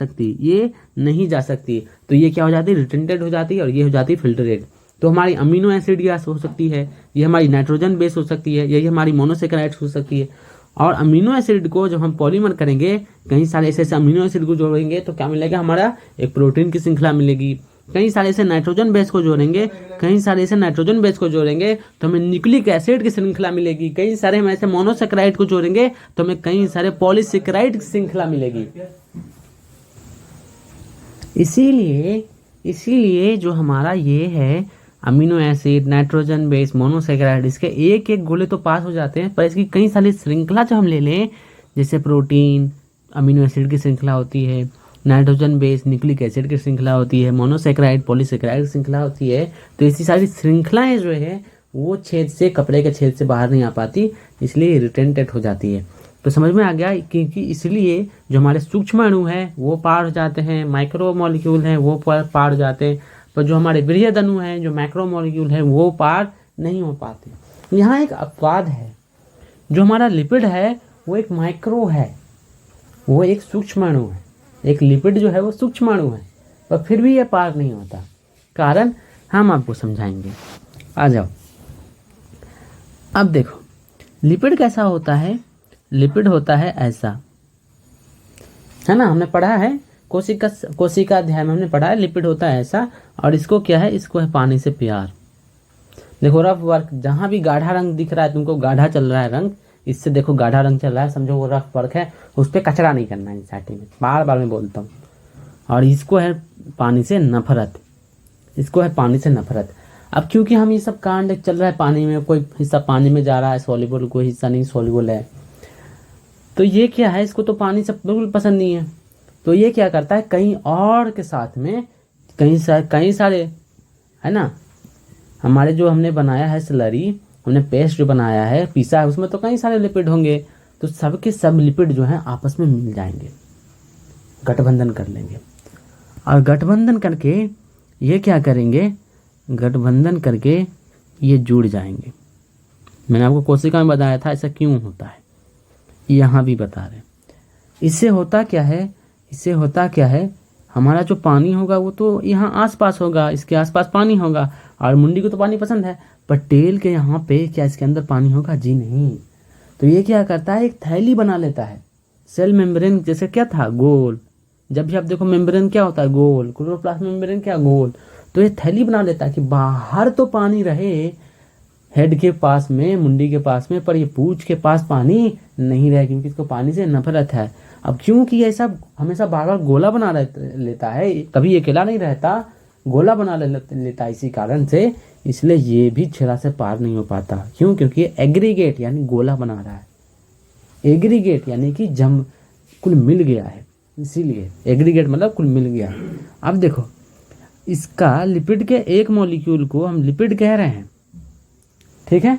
सकती, तो ये क्या हो जाती है? रिटेंटेड हो जाती है और ये हो जाती है फिल्टरेट। तो हमारी अमीनो एसिड गैस हो सकती है, ये हमारी नाइट्रोजन बेस हो सकती है, यही हमारी मोनोसैकेराइड्स हो सकती है। और अमीनो एसिड को जब हम पॉलीमर करेंगे, कई सारे ऐसे अमीनो एसिड को जोड़ेंगे तो क्या मिलेगा? हमारा एक प्रोटीन की श्रृंखला मिलेगी। कई सारे ऐसे नाइट्रोजन बेस को जोड़ेंगे तो हमें न्यूक्लिक एसिड की श्रृंखला मिलेगी। कई सारे हम ऐसे मोनोसैकेराइड को जोड़ेंगे तो हमें कई सारे पॉलीसैकेराइड की श्रृंखला मिलेगी। इसीलिए जो हमारा ये है amino acid, nitrogen base, monosaccharide, इसके एक एक गोले तो पास हो जाते हैं, पर इसकी कई सारी श्रृंखला जो हम ले लें, जैसे प्रोटीन अमीनो एसिड की श्रृंखला होती है, नाइट्रोजन बेस न्यूक्लिक एसिड की श्रृंखला होती है, मोनोसैकेराइड पॉलीसैकेराइड की श्रृंखला होती है। तो ऐसी सारी श्रृंखलाएं जो है वो कपड़े के छेद से बाहर नहीं आ पाती, इसलिए रिटेंटेड हो जाती है। तो समझ में आ गया, क्योंकि इसलिए जो हमारे सूक्ष्म अणु हैं वो पार हो जाते हैं, माइक्रो मॉलिक्यूल हैं वो पार हो जाते हैं, पर जो हमारे बृहद अणु हैं, जो मैक्रो मॉलिक्यूल हैं वो पार नहीं हो पाते। यहाँ एक अपवाद है, जो हमारा लिपिड है वो एक माइक्रो है, वो एक सूक्ष्म अणु है। एक लिपिड जो है वो सूक्ष्म अणु है, पर फिर भी ये पार नहीं होता। कारण हम आपको समझाएंगे, आ जाओ। अब देखो लिपिड कैसा होता है, लिपिड होता है ऐसा, है ना, हमने पढ़ा है कोशिका अध्याय में हमने पढ़ा है, लिपिड होता है ऐसा। और इसको क्या है? इसको है पानी से प्यार। देखो रफ वर्क, जहां भी गाढ़ा रंग दिख रहा है तुमको, गाढ़ा चल रहा है रंग, इससे देखो गाढ़ा रंग चल रहा है, समझो वो रफ वर्क है, उस पर कचरा नहीं करना है एनसीईआरटी में, बार बार मैं बोलता हूँ। और इसको है पानी से नफरत, अब क्योंकि हम ये सब कांड चल रहा है पानी में, कोई हिस्सा पानी में जा रहा है सॉल्युबल, कोई हिस्सा नहीं सॉल्युबल है, तो ये क्या है? इसको तो पानी सब बिल्कुल पसंद नहीं है, तो ये क्या करता है? कहीं और के साथ में कई सारे, है ना, हमारे जो हमने बनाया है स्लरी, हमने पेस्ट जो बनाया है, पीसा है, उसमें तो कई सारे लिपिड होंगे, तो सबके सब लिपिड जो हैं आपस में मिल जाएंगे, गठबंधन कर लेंगे। और गठबंधन करके ये क्या करेंगे? गठबंधन करके ये जुड़ जाएंगे। मैंने आपको कोशिका में बताया था ऐसा क्यों होता है, यहाँ भी बता रहे। इससे होता क्या है? हमारा जो पानी होगा वो तो यहाँ आसपास होगा, इसके आसपास पानी होगा, और मुंडी को तो पानी पसंद है, पर टेल के यहाँ पे क्या इसके अंदर पानी होगा? जी नहीं। तो ये क्या करता है? एक थैली बना लेता है, सेल मेम्ब्रेन जैसे क्या था, गोल। जब भी आप देखो मेम्ब्रेन क्या होता है? गोल। क्लोरोप्लास्ट मेम्ब्रेन क्या? गोल। तो ये थैली बना लेता है कि बाहर तो पानी रहे हेड के पास में, मुंडी के पास में, पर ये पूंछ के पास पानी नहीं रहे, क्योंकि इसको पानी से नफरत है। अब क्योंकि ऐसा हमेशा बार बार गोला बना लेता है, कभी अकेला नहीं रहता, गोला बना लेता है इसी कारण से, इसलिए ये भी छेड़ा से पार नहीं हो पाता। क्यों? क्योंकि एग्रीगेट यानी गोला बना रहा है, एग्रीगेट यानी कि जम कुल मिल गया है, इसीलिए एग्रीगेट मतलब कुल मिल गया। अब देखो इसका लिपिड के एक मॉलिक्यूल को हम लिपिड कह रहे हैं, ठीक है,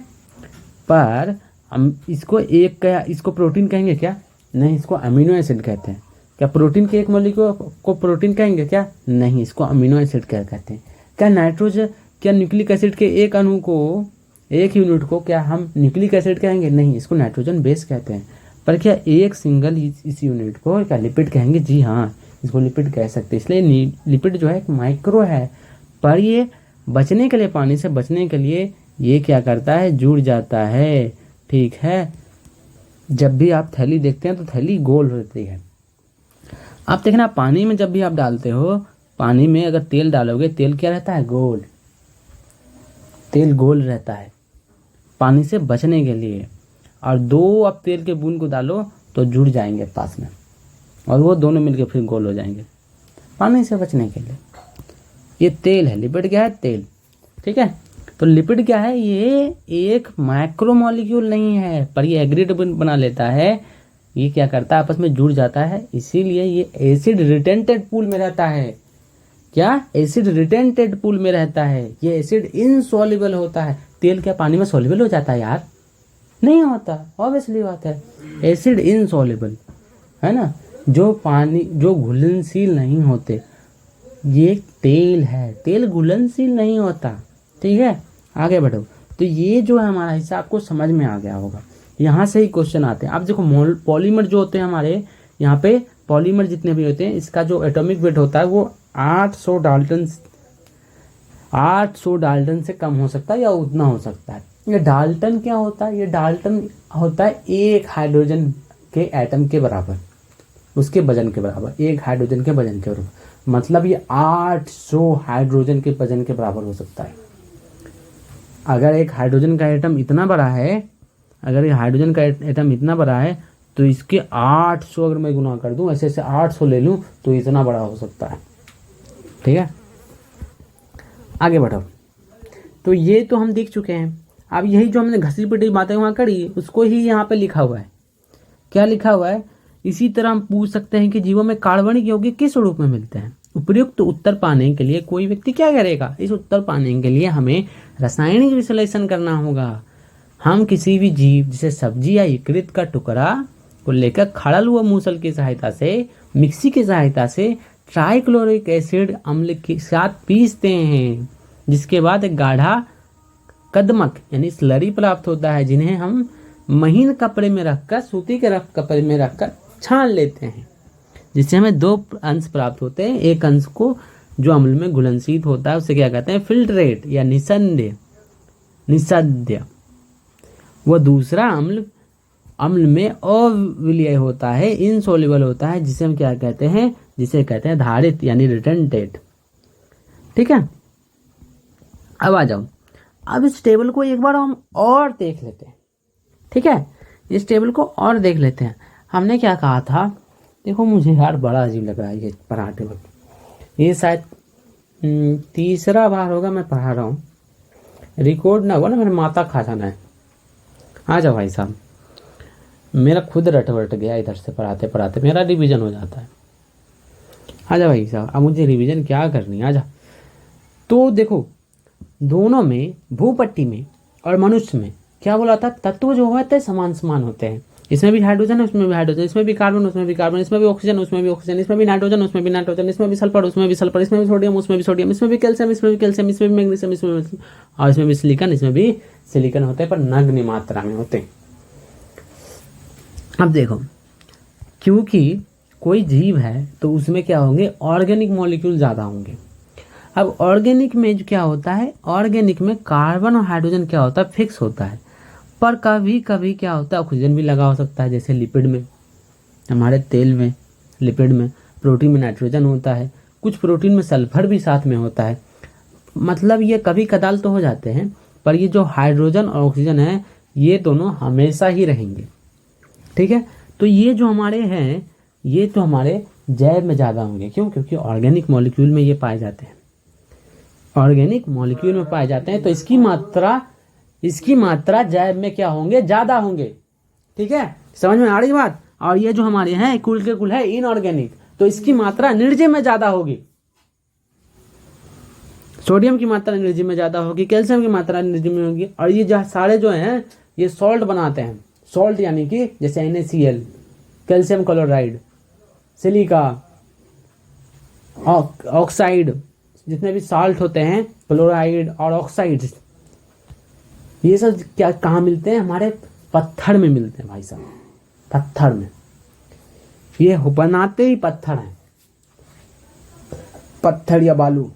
पर हम इसको प्रोटीन कहेंगे क्या? नहीं, इसको अमीनो एसिड कहते हैं। क्या प्रोटीन के एक मॉलिक्यूल को प्रोटीन कहेंगे क्या? नहीं, इसको अमीनो एसिड कहते हैं। क्या न्यूक्लिक एसिड के एक अणु को, एक यूनिट को क्या हम न्यूक्लिक एसिड कहेंगे? नहीं, इसको नाइट्रोजन बेस कहते हैं। पर क्या एक सिंगल इस यूनिट को क्या लिपिड कहेंगे? जी हाँ, इसको लिपिड कह सकते हैं। इसलिए लिपिड जो है एक माइक्रो है, पर ये बचने के लिए, पानी से बचने के लिए ये क्या करता है, जुड़ जाता है। ठीक है, जब भी आप थैली देखते हैं तो थैली गोल होती है। आप देखना पानी में जब भी आप डालते हो, पानी में अगर तेल डालोगे, तेल क्या रहता है, गोल, तेल गोल रहता है पानी से बचने के लिए। और दो आप तेल के बूंद को डालो तो जुड़ जाएंगे पास में, और वो दोनों मिलकर फिर गोल हो जाएंगे पानी से बचने के लिए। ये तेल है, लिपिड क्या है, तेल। ठीक है, तो लिपिड क्या है, ये एक माइक्रोमोलिक्यूल नहीं है, पर ये एग्रीड बना लेता है। ये क्या करता है, आपस में जुड़ जाता है, इसीलिए ये एसिड रिटेंटेड पूल में रहता है। क्या, एसिड रिटेंटेड पूल में रहता है। ये एसिड इनसॉल्युबल होता है। तेल क्या पानी में सॉल्युबल हो जाता है यार, नहीं होता, ऑब्वियसली बात है। एसिड इनसॉल्युबल है ना, जो पानी, जो घुलनशील नहीं होते, ये तेल है। तेल घुलनशील नहीं होता। ठीक है, आगे बढ़ो। तो ये जो है हमारा हिस्सा आपको समझ में आ गया होगा। यहाँ से ही क्वेश्चन आते हैं। आप देखो पॉलीमर जो होते हैं हमारे यहाँ पे, पॉलीमर जितने भी होते हैं, इसका जो एटॉमिक वेट होता है वो 800 डाल्टन से कम हो सकता है या उतना हो सकता है। ये डाल्टन क्या होता है, ये डाल्टन होता है एक हाइड्रोजन के एटम के बराबर, उसके वजन के बराबर, एक हाइड्रोजन के वजन के बराबर। मतलब ये 800 हाइड्रोजन के वजन के बराबर हो सकता है। अगर एक हाइड्रोजन का एटम इतना बड़ा है, अगर ये हाइड्रोजन का एटम इतना बड़ा है, तो इसके 800 अगर मैं गुना कर दूं, ऐसे ऐसे 800 ले लूं, तो इतना बड़ा हो सकता है। ठीक है, आगे बढ़ो। तो ये तो हम देख चुके हैं। अब यही जो हमने घसी पिटी बातें वहाँ करी, उसको ही यहाँ पे लिखा हुआ है। क्या लिखा हुआ है, इसी तरह हम पूछ सकते हैं कि जीवों में कार्बनिक यौगिक किस रूप में मिलते हैं। उपयुक्त उत्तर पाने के लिए कोई व्यक्ति क्या करेगा, इस उत्तर पाने के लिए हमें रासायनिक विश्लेषण करना होगा। हम किसी भी जीव, जैसे सब्जी या यकृत का टुकड़ा को लेकर खड़ल हुआ मूसल की सहायता से, मिक्सी की सहायता से ट्राइक्लोरिक एसिड अम्ल के साथ पीसते हैं, जिसके बाद एक गाढ़ा कदमक यानी स्लरी प्राप्त होता है, जिन्हें हम महीन कपड़े में रखकर, सूती के कपड़े में रखकर छान लेते हैं, जिससे हमें दो अंश प्राप्त होते हैं। एक अंश को जो अम्ल में घुलनशील होता है उसे क्या कहते हैं, फिल्ट्रेट या निस्साद्य। वह दूसरा अम्ल में अविलीय होता है, इनसॉल्युबल होता है, जिसे हम क्या कहते हैं, जिसे कहते हैं धारित यानी रिटेंटेड। ठीक है, अब आ जाओ। अब इस टेबल को एक बार हम और देख लेते हैं। ठीक है, इस टेबल को और देख लेते हैं। हमने क्या कहा था, देखो मुझे यार बड़ा अजीब लग रहा है ये पढ़ा टेबल। ये शायद तीसरा बार होगा मैं पढ़ा रहा हूँ, रिकॉर्ड ना हुआ ना, मेरे माता खा जाना है। आ जाओ भाई साहब, मेरा खुद रट गया इधर से पढ़ाते पढ़ाते, मेरा रिवीजन हो जाता है। आ जाओ भाई साहब, अब मुझे रिवीजन क्या करनी है, आ जा। तो देखो, दोनों में, भूपट्टी में और मनुष्य में क्या बोला था, तत्व जो होते हैं समान समान होते हैं। इसमें भी हाइड्रोजन है, उसमें भी हाइड्रोजन, इसमें भी कार्बन, उसमें भी कार्बन, इसमें भी ऑक्सीजन, उसमें भी ऑक्सीजन, इसमें भी नाइट्रोजन, उसमें भी नाइट्रोजन, इसमें भी सल्फर, उसमें भी सल्फर, इसमें भी सोडियम, उसमें भी सोडियम, इसमें भी कैल्शियम, इसमें भी कैल्शियम, इसमें भी मैग्नीशियम, इसमें भी, और इसमें भी सिलिकॉन, इसमें भी सिलिकॉन होते हैं, पर नगण्य मात्रा में होते हैं। अब देखो, क्योंकि कोई जीव है तो उसमें क्या होंगे, ऑर्गेनिक मॉलिक्यूल ज़्यादा होंगे। अब ऑर्गेनिक में जो क्या होता है, ऑर्गेनिक में कार्बन और हाइड्रोजन क्या होता है, फिक्स होता है, पर कभी कभी क्या होता है, ऑक्सीजन भी लगा हो सकता है। जैसे लिपिड में, हमारे तेल में, लिपिड में, प्रोटीन में नाइट्रोजन होता है, कुछ प्रोटीन में सल्फर भी साथ में होता है। मतलब ये कभी कदाल तो हो जाते हैं, पर ये जो हाइड्रोजन और ऑक्सीजन है, ये दोनों हमेशा ही रहेंगे। ठीक है, तो ये जो हमारे हैं, ये तो हमारे जैव में ज़्यादा होंगे। क्यों? क्योंकि ऑर्गेनिक मॉलिक्यूल में ये पाए जाते हैं, ऑर्गेनिक मॉलिक्यूल में पाए जाते हैं, तो इसकी मात्रा जैव में क्या होंगे, ज़्यादा होंगे। ठीक है, समझ में आ रही बात। और ये जो हमारे हैं कुल के कुल है इनऑर्गेनिक, तो इसकी मात्रा निर्जीव में ज़्यादा होगी। सोडियम की मात्रा निर्जीव में ज़्यादा होगी, कैल्शियम की मात्रा निर्जीव में होगी। और ये जो सारे जो हैं ये सॉल्ट बनाते हैं, सॉल्ट यानी कि जैसे NaCl, calcium chloride, silica, oxide, जितने भी साल्ट होते हैं, क्लोराइड और ऑक्साइड, ये सब क्या कहाँ मिलते हैं, हमारे पत्थर में मिलते हैं भाई साहब, पत्थर में। ये बनाते ही पत्थर हैं, पत्थर या बालू।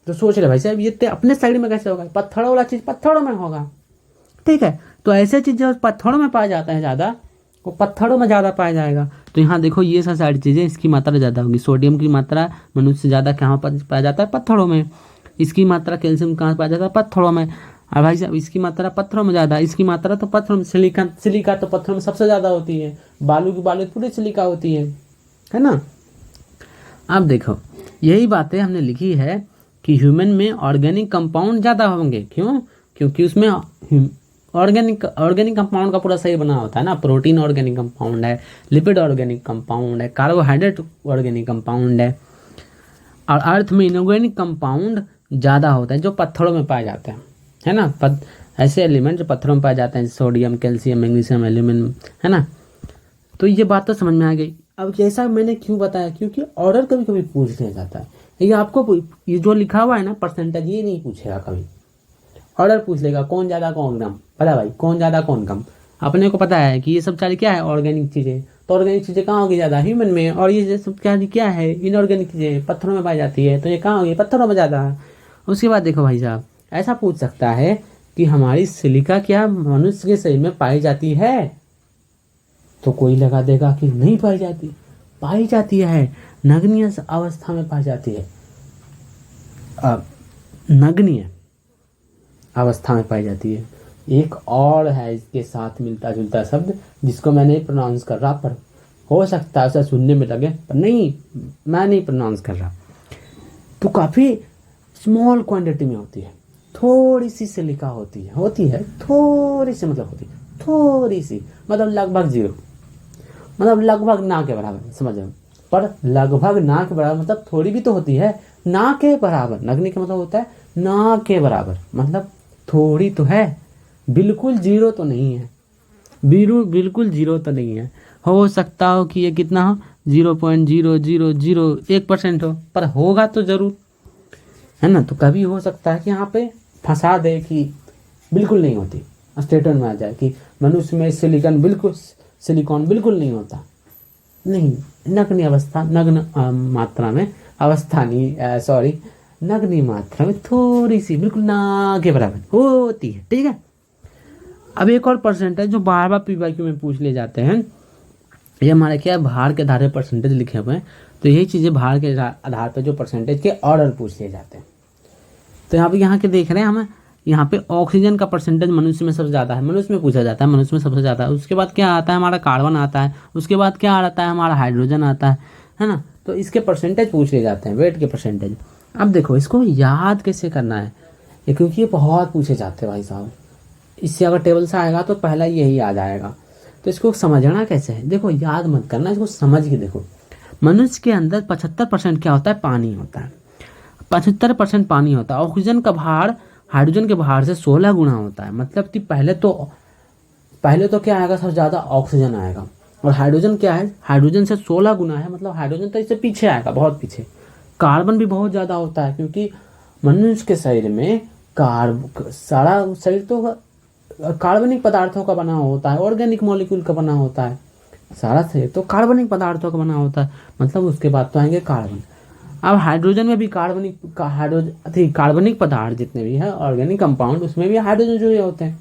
तो सोच रहे भाई साहब ये अपने साइड में कैसे होगा, पत्थरों वाला चीज़ पत्थरों में होगा, ठीक है। तो ऐसे चीज़ जो पत्थरों में पाया जाता है ज़्यादा, वो पत्थरों में ज़्यादा पाया जाएगा। तो यहाँ देखो ये सब सारी चीज़ें, इसकी मात्रा ज़्यादा होगी। सोडियम की मात्रा मनुष्य से ज़्यादा कहाँ पाया जाता है, पत्थरों में। इसकी मात्रा कैल्शियम कहाँ पाया जाता है, पत्थरों में। और भाई साहब इसकी मात्रा पत्थरों में ज़्यादा, इसकी मात्रा तो पत्थरों में। सिलिका तो पत्थरों में सबसे ज़्यादा होती है, बालू की पूरी सिलिका होती है ना। अब देखो यही बातें हमने लिखी है कि ह्यूमन में ऑर्गेनिक कंपाउंड ज़्यादा होंगे। क्यों? क्योंकि उसमें ऑर्गेनिक कंपाउंड का पूरा सही बना होता है ना। प्रोटीन ऑर्गेनिक कंपाउंड है, लिपिड ऑर्गेनिक कंपाउंड है, कार्बोहाइड्रेट ऑर्गेनिक कंपाउंड है। और अर्थ में इनऑर्गेनिक कंपाउंड ज़्यादा होता है जो पत्थरों में पाए जाते हैं, है ना। ऐसे एलिमेंट जो पत्थरों में पाए जाते हैं, सोडियम, कैल्शियम, मैग्नीशियम, एल्यूमिनियम, है ना। तो ये बात तो समझ में आ गई। अब जैसा मैंने क्यों बताया, क्योंकि ऑर्डर कभी कभी पूछ लिया जाता है। ये आपको ये जो लिखा हुआ है ना परसेंटेज, ये नहीं पूछेगा कभी। ऑर्डर पूछ लेगा कौन ज़्यादा कौन कम, पता भाई कौन ज़्यादा कौन कम। अपने को पता है कि ये सब सारी क्या है, ऑर्गेनिक चीज़ें। तो ऑर्गेनिक चीज़ें कहाँ होगी ज़्यादा, ह्यूमन में। और ये सब क्या है, इनऑर्गेनिक चीज़ें पत्थरों में पाई जाती है। तो ये कहाँ होगी, पत्थरों में ज़्यादा है। उसके बाद देखो भाई साहब, ऐसा पूछ सकता है कि हमारी सिलिका क्या मनुष्य के शरीर में पाई जाती है, तो कोई लगा देगा कि नहीं पाई जाती। पाई जाती है, नगण्य अवस्था में पाई जाती है। नगण्य अवस्था में पाई जाती है। एक और है इसके साथ मिलता जुलता शब्द, जिसको मैं नहीं प्रोनाउंस कर रहा, पर हो सकता है उसे सुनने में लगे, पर नहीं, मैं नहीं प्रोनाउंस कर रहा। तो काफ़ी स्मॉल क्वांटिटी में होती है, थोड़ी सी सिलिका होती है थोड़ी सी, मतलब होती है थोड़ी सी, मतलब लगभग जीरो, मतलब लगभग ना के बराबर, समझ रहे हो। पर लगभग ना के बराबर मतलब थोड़ी भी तो होती है, ना के बराबर। नगण्य का मतलब होता है ना के बराबर, मतलब थोड़ी तो है, बिल्कुल जीरो तो नहीं है। बिल्कुल जीरो तो नहीं है। हो सकता हो कि ये कितना हो, 0.0001% हो, पर होगा तो जरूर, है ना। तो कभी हो सकता है कि यहाँ पे फंसा दे कि बिल्कुल नहीं होती, स्टेटमेंट में आ जाए कि मनुष्य में सिलिकॉन बिल्कुल नहीं होता। नहीं, नगण्य अवस्था, नग्न मात्रा में, अवस्था नहीं, सॉरी, नगण्य मात्रा में थोड़ी सी, बिल्कुल ना के बराबर होती है, ठीक है। अब एक और परसेंटेज जो बार बार PYQ में पूछ ले जाते हैं, ये हमारे क्या है, भार के आधार पर परसेंटेज लिखे हुए हैं। तो यही चीज़ें भार के आधार पर जो परसेंटेज के ऑर्डर पूछ लिए जाते हैं। तो यहाँ के देख रहे हैं हम, यहाँ पे ऑक्सीजन का परसेंटेज मनुष्य में सबसे ज़्यादा है, मनुष्य में पूछा जाता है, मनुष्य में सबसे ज़्यादा है। उसके बाद क्या आता है, हमारा कार्बन आता है। उसके बाद क्या आता है, हमारा हाइड्रोजन आता है ना। तो इसके परसेंटेज पूछ लिए जाते हैं, वेट के परसेंटेज। अब देखो इसको याद कैसे करना है, क्योंकि ये बहुत पूछे जाते हैं भाई साहब। इससे अगर टेबल से आएगा तो पहला यही याद आएगा। तो इसको समझना कैसे है, देखो याद मत करना, इसको समझ के देखो। मनुष्य के अंदर 75% क्या होता है, पानी होता है। 75% पानी होता है। ऑक्सीजन का भार हाइड्रोजन के भार से 16 गुना होता है। मतलब कि पहले तो क्या आएगा, सबसे ज़्यादा ऑक्सीजन आएगा। और हाइड्रोजन क्या है, हाइड्रोजन से 16 गुना है, मतलब हाइड्रोजन तो इससे पीछे आएगा, बहुत पीछे। कार्बन भी बहुत ज़्यादा होता है, क्योंकि मनुष्य के शरीर में सारा शरीर तो कार्बनिक पदार्थों का बना होता है, ऑर्गेनिक मॉलिक्यूल का बना होता है। सारा शरीर तो कार्बनिक पदार्थों का बना होता है, मतलब उसके बाद तो आएंगे कार्बन। अब हाइड्रोजन में भी कार्बनिक पदार्थ जितने भी हैं, ऑर्गेनिक कंपाउंड, उसमें भी हाइड्रोजन जुड़े होते हैं।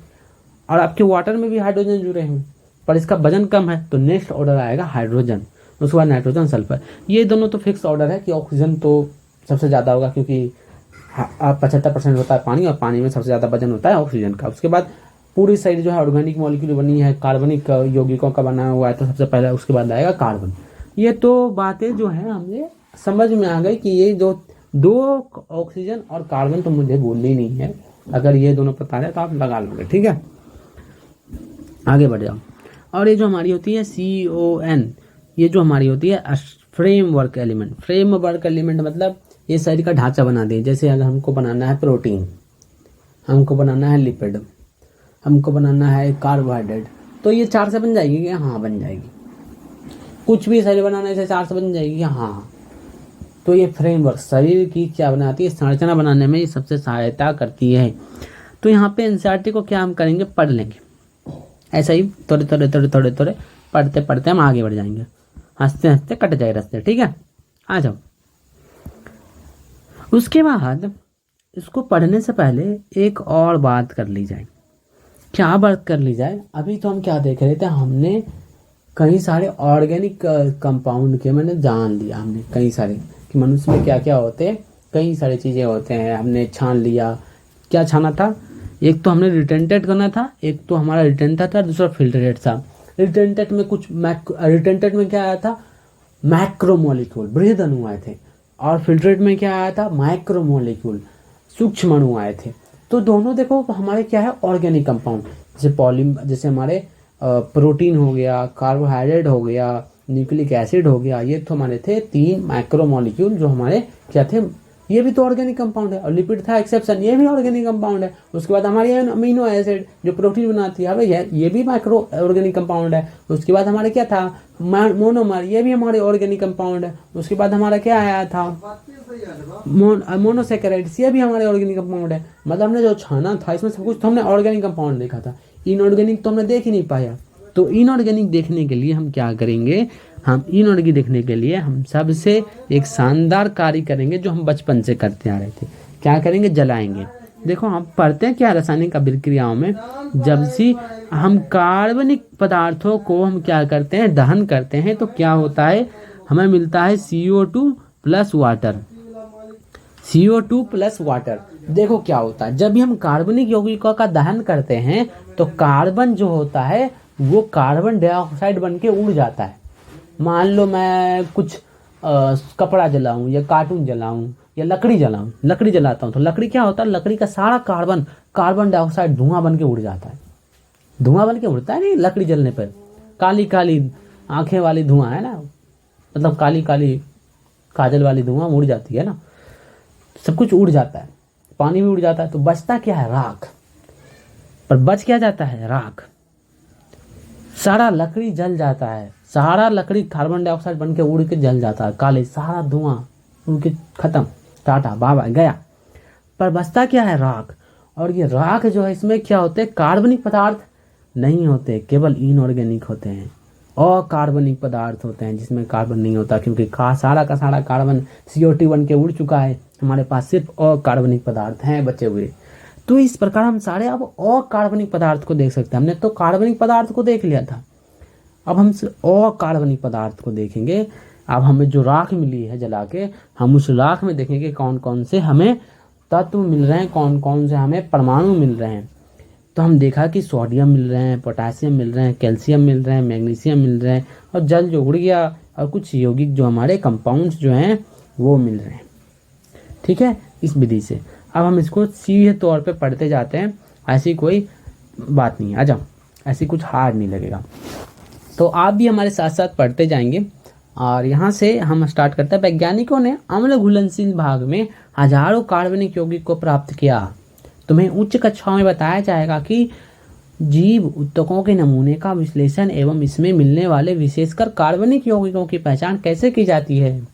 और आपके वाटर में भी हाइड्रोजन जुड़े हैं, पर इसका वजन कम है, तो नेक्स्ट ऑर्डर आएगा हाइड्रोजन, उसके बाद नाइट्रोजन, सल्फर। ये दोनों तो फिक्स ऑर्डर है कि ऑक्सीजन तो सबसे ज़्यादा होगा, क्योंकि 75% होता है पानी, और पानी में सबसे ज़्यादा वजन होता है ऑक्सीजन का। उसके बाद पूरी शरीर जो है ऑर्गेनिक मॉलिक्यूल बनी है, कार्बनिक यौगिकों का बना हुआ है, तो सबसे पहले उसके बाद आएगा कार्बन। ये तो बातें जो है हमें समझ में आ गई कि ये जो दो ऑक्सीजन और कार्बन तो मुझे बोलनी ही नहीं है। अगर ये दोनों पता है तो आप लगा लोगे, ठीक है। आगे बढ़ जाओ। और ये जो हमारी होती है CON, ये जो हमारी होती है फ्रेमवर्क एलिमेंट। फ्रेमवर्क एलिमेंट मतलब ये शरीर का ढांचा बना दे। जैसे अगर हमको बनाना है प्रोटीन, हमको बनाना है लिपिड, हमको बनाना है कार्बोहाइड्रेट, तो ये 4 से बन जाएगी क्या? हाँ, बन जाएगी। कुछ भी शरीर बनाने से 4 से बन जाएगी, हाँ। तो ये फ्रेमवर्क शरीर की क्या बनाती है, संरचना बनाने में ये सबसे सहायता करती है। तो यहाँ पे एनसीईआरटी को क्या हम करेंगे, पढ़ लेंगे। ऐसा ही थोड़े पढ़ते पढ़ते हम आगे बढ़ जाएंगे। हंसते हंसते कट जाए रास्ते, ठीक है। आ जाओ। उसके बाद इसको पढ़ने से पहले एक और बात कर ली जाए। क्या बात कर ली जाए? अभी तो हम क्या देख रहे थे, हमने कई सारे ऑर्गेनिक कंपाउंड के मैंने जान लिया, हमने कई सारे कि मनुष्य में क्या क्या होते हैं, कई सारी चीज़ें होते हैं हमने छान लिया। क्या छाना था? एक तो हमने रिटेंटेड करना था, एक तो हमारा रिटेंटेड था, दूसरा फिल्ट्रेटेड था। रिटेंटेड में रिटेंटेड में क्या आया था? मैक्रोमोलिक्यूल, बृहद अणु आए थे, और फिल्ट्रेटेड में क्या आया था? माइक्रोमोलिक्यूल, सूक्ष्म अणु आए थे। तो दोनों देखो हमारे क्या है, ऑर्गेनिक कंपाउंड। जैसे हमारे प्रोटीन हो गया, कार्बोहाइड्रेट हो गया, न्यूक्लिक एसिड हो गया, ये तो हमारे थे 3 मैक्रोमोलिक्यूल जो हमारे क्या थे, ये भी तो ऑर्गेनिक कंपाउंड है। और लिपिड था एक्सेप्शन, ये भी ऑर्गेनिक कंपाउंड है। उसके बाद हमारे अमीनो एसिड जो प्रोटीन बनाती है, ये भी माइक्रो ऑर्गेनिक कंपाउंड है। उसके बाद हमारे क्या था, मोनोमर, ये भी हमारे ऑर्गेनिक कंपाउंड है। उसके बाद हमारा क्या आया था, मोनोसेकेराइड्स, ये भी हमारे ऑर्गेनिक कंपाउंड है। मतलब हमने जो छाना था इसमें सब कुछ तो हमने ऑर्गेनिक कंपाउंड देखा था, इनऑर्गेनिक तो हमने देख ही नहीं पाया। तो इनऑर्गेनिक देखने के लिए हम क्या करेंगे, हम इनऑर्गेनिक देखने के लिए हम सबसे एक शानदार कार्य करेंगे जो हम बचपन से करते आ रहे थे। क्या करेंगे? जलाएंगे। देखो हम पढ़ते हैं क्या रासायनिक अभिक्रियाओं में, जब से हम कार्बनिक पदार्थों को हम क्या करते हैं, दहन करते हैं, तो क्या होता है, हमें मिलता है CO2 plus water. CO2 plus water. देखो क्या होता है, जब भी हम कार्बनिक यौगिकों का दहन करते हैं तो कार्बन जो होता है वो कार्बन डाइऑक्साइड बन के उड़ जाता है। मान लो मैं कुछ कपड़ा जलाऊं या कार्टून जलाऊं या लकड़ी जलाता हूं, तो लकड़ी क्या होता है, लकड़ी का सारा कार्बन डाइऑक्साइड धुआं बन के उड़ जाता है। धुआं बन के उड़ता है नहीं, लकड़ी जलने पर काली काली आंखें वाली धुआं है ना, मतलब काली काली काजल वाली धुआं उड़ जाती है ना, सब कुछ उड़ जाता है, पानी भी उड़ जाता है। तो बचता क्या है? राख। पर बच क्या जाता है? राख। सारा लकड़ी जल जाता है, सारा लकड़ी कार्बन डाइऑक्साइड बन के उड़ के जल जाता है, काले सारा धुआं उड़ के खत्म, टाटा बाबा गया। पर बचता क्या है? राख। और ये राख जो है, इसमें क्या होते हैं, कार्बनिक पदार्थ नहीं होते, केवल इनऑर्गेनिक होते हैं, अकार्बनिक पदार्थ होते हैं जिसमें कार्बन नहीं होता, क्योंकि सारा का सारा कार्बन CO2 बन के उड़ चुका है। हमारे पास सिर्फ अकार्बनिक पदार्थ हैं बचे हुए। तो इस प्रकार हम सारे अब अकार्बनिक पदार्थ को देख सकते हैं। हमने तो कार्बनिक पदार्थ को देख लिया था, अब हम अकार्बनिक पदार्थ को देखेंगे। अब हमें जो राख मिली है जला के, हम उस राख में देखेंगे कौन कौन से हमें तत्व मिल रहे हैं, कौन कौन से हमें परमाणु मिल रहे हैं। तो हम देखा कि सोडियम मिल रहे हैं, पोटासियम मिल रहे हैं, कैल्शियम मिल रहे हैं, मैग्नीशियम मिल रहे हैं, और जल जो उड़ गया, और कुछ यौगिक जो हमारे कंपाउंड्स जो हैं वो मिल रहे हैं। ठीक है, इस विधि से अब हम इसको सीधे तौर पे पढ़ते जाते हैं, ऐसी कोई बात नहीं है। आ जाओ, ऐसी कुछ हार्ड नहीं लगेगा। तो आप भी हमारे साथ साथ पढ़ते जाएंगे। और यहाँ से हम स्टार्ट करते हैं। वैज्ञानिकों ने अम्ल घुलनशील भाग में हजारों कार्बनिक यौगिक को प्राप्त किया। तुम्हें उच्च कक्षाओं में बताया जाएगा कि जीव ऊतकों के नमूने का विश्लेषण एवं इसमें मिलने वाले विशेषकर कार्बनिक यौगिकों की पहचान कैसे की जाती है।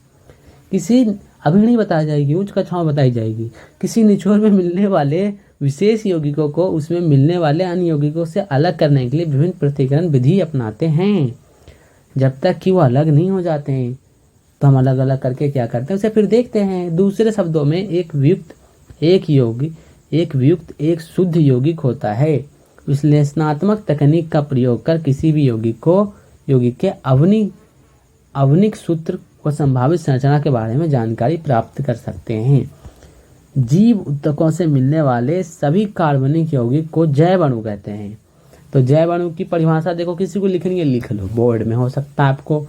किसी अभी नहीं बताई जाएगी, उच्च कक्षाओं में बताई जाएगी। किसी निचोड़ में मिलने वाले विशेष यौगिकों को उसमें मिलने वाले अन्य यौगिकों से अलग करने के लिए विभिन्न पृथक्करण विधि अपनाते हैं। जब तक कि वो अलग नहीं हो जाते हैं तो हम अलग अलग करके क्या करते हैं उसे फिर देखते हैं। दूसरे शब्दों में एक शुद्ध यौगिक होता है। विश्लेषणात्मक तकनीक का प्रयोग कर किसी भी यौगिक के आवनिक सूत्र व संभावित संरचना के बारे में जानकारी प्राप्त कर सकते हैं। जीव ऊतकों से मिलने वाले सभी कार्बनिक यौगिक को जैव अणु कहते हैं। तो जैव अणु की परिभाषा देखो, किसी को लिखनी है लिख लो, बोर्ड में हो सकता है आपको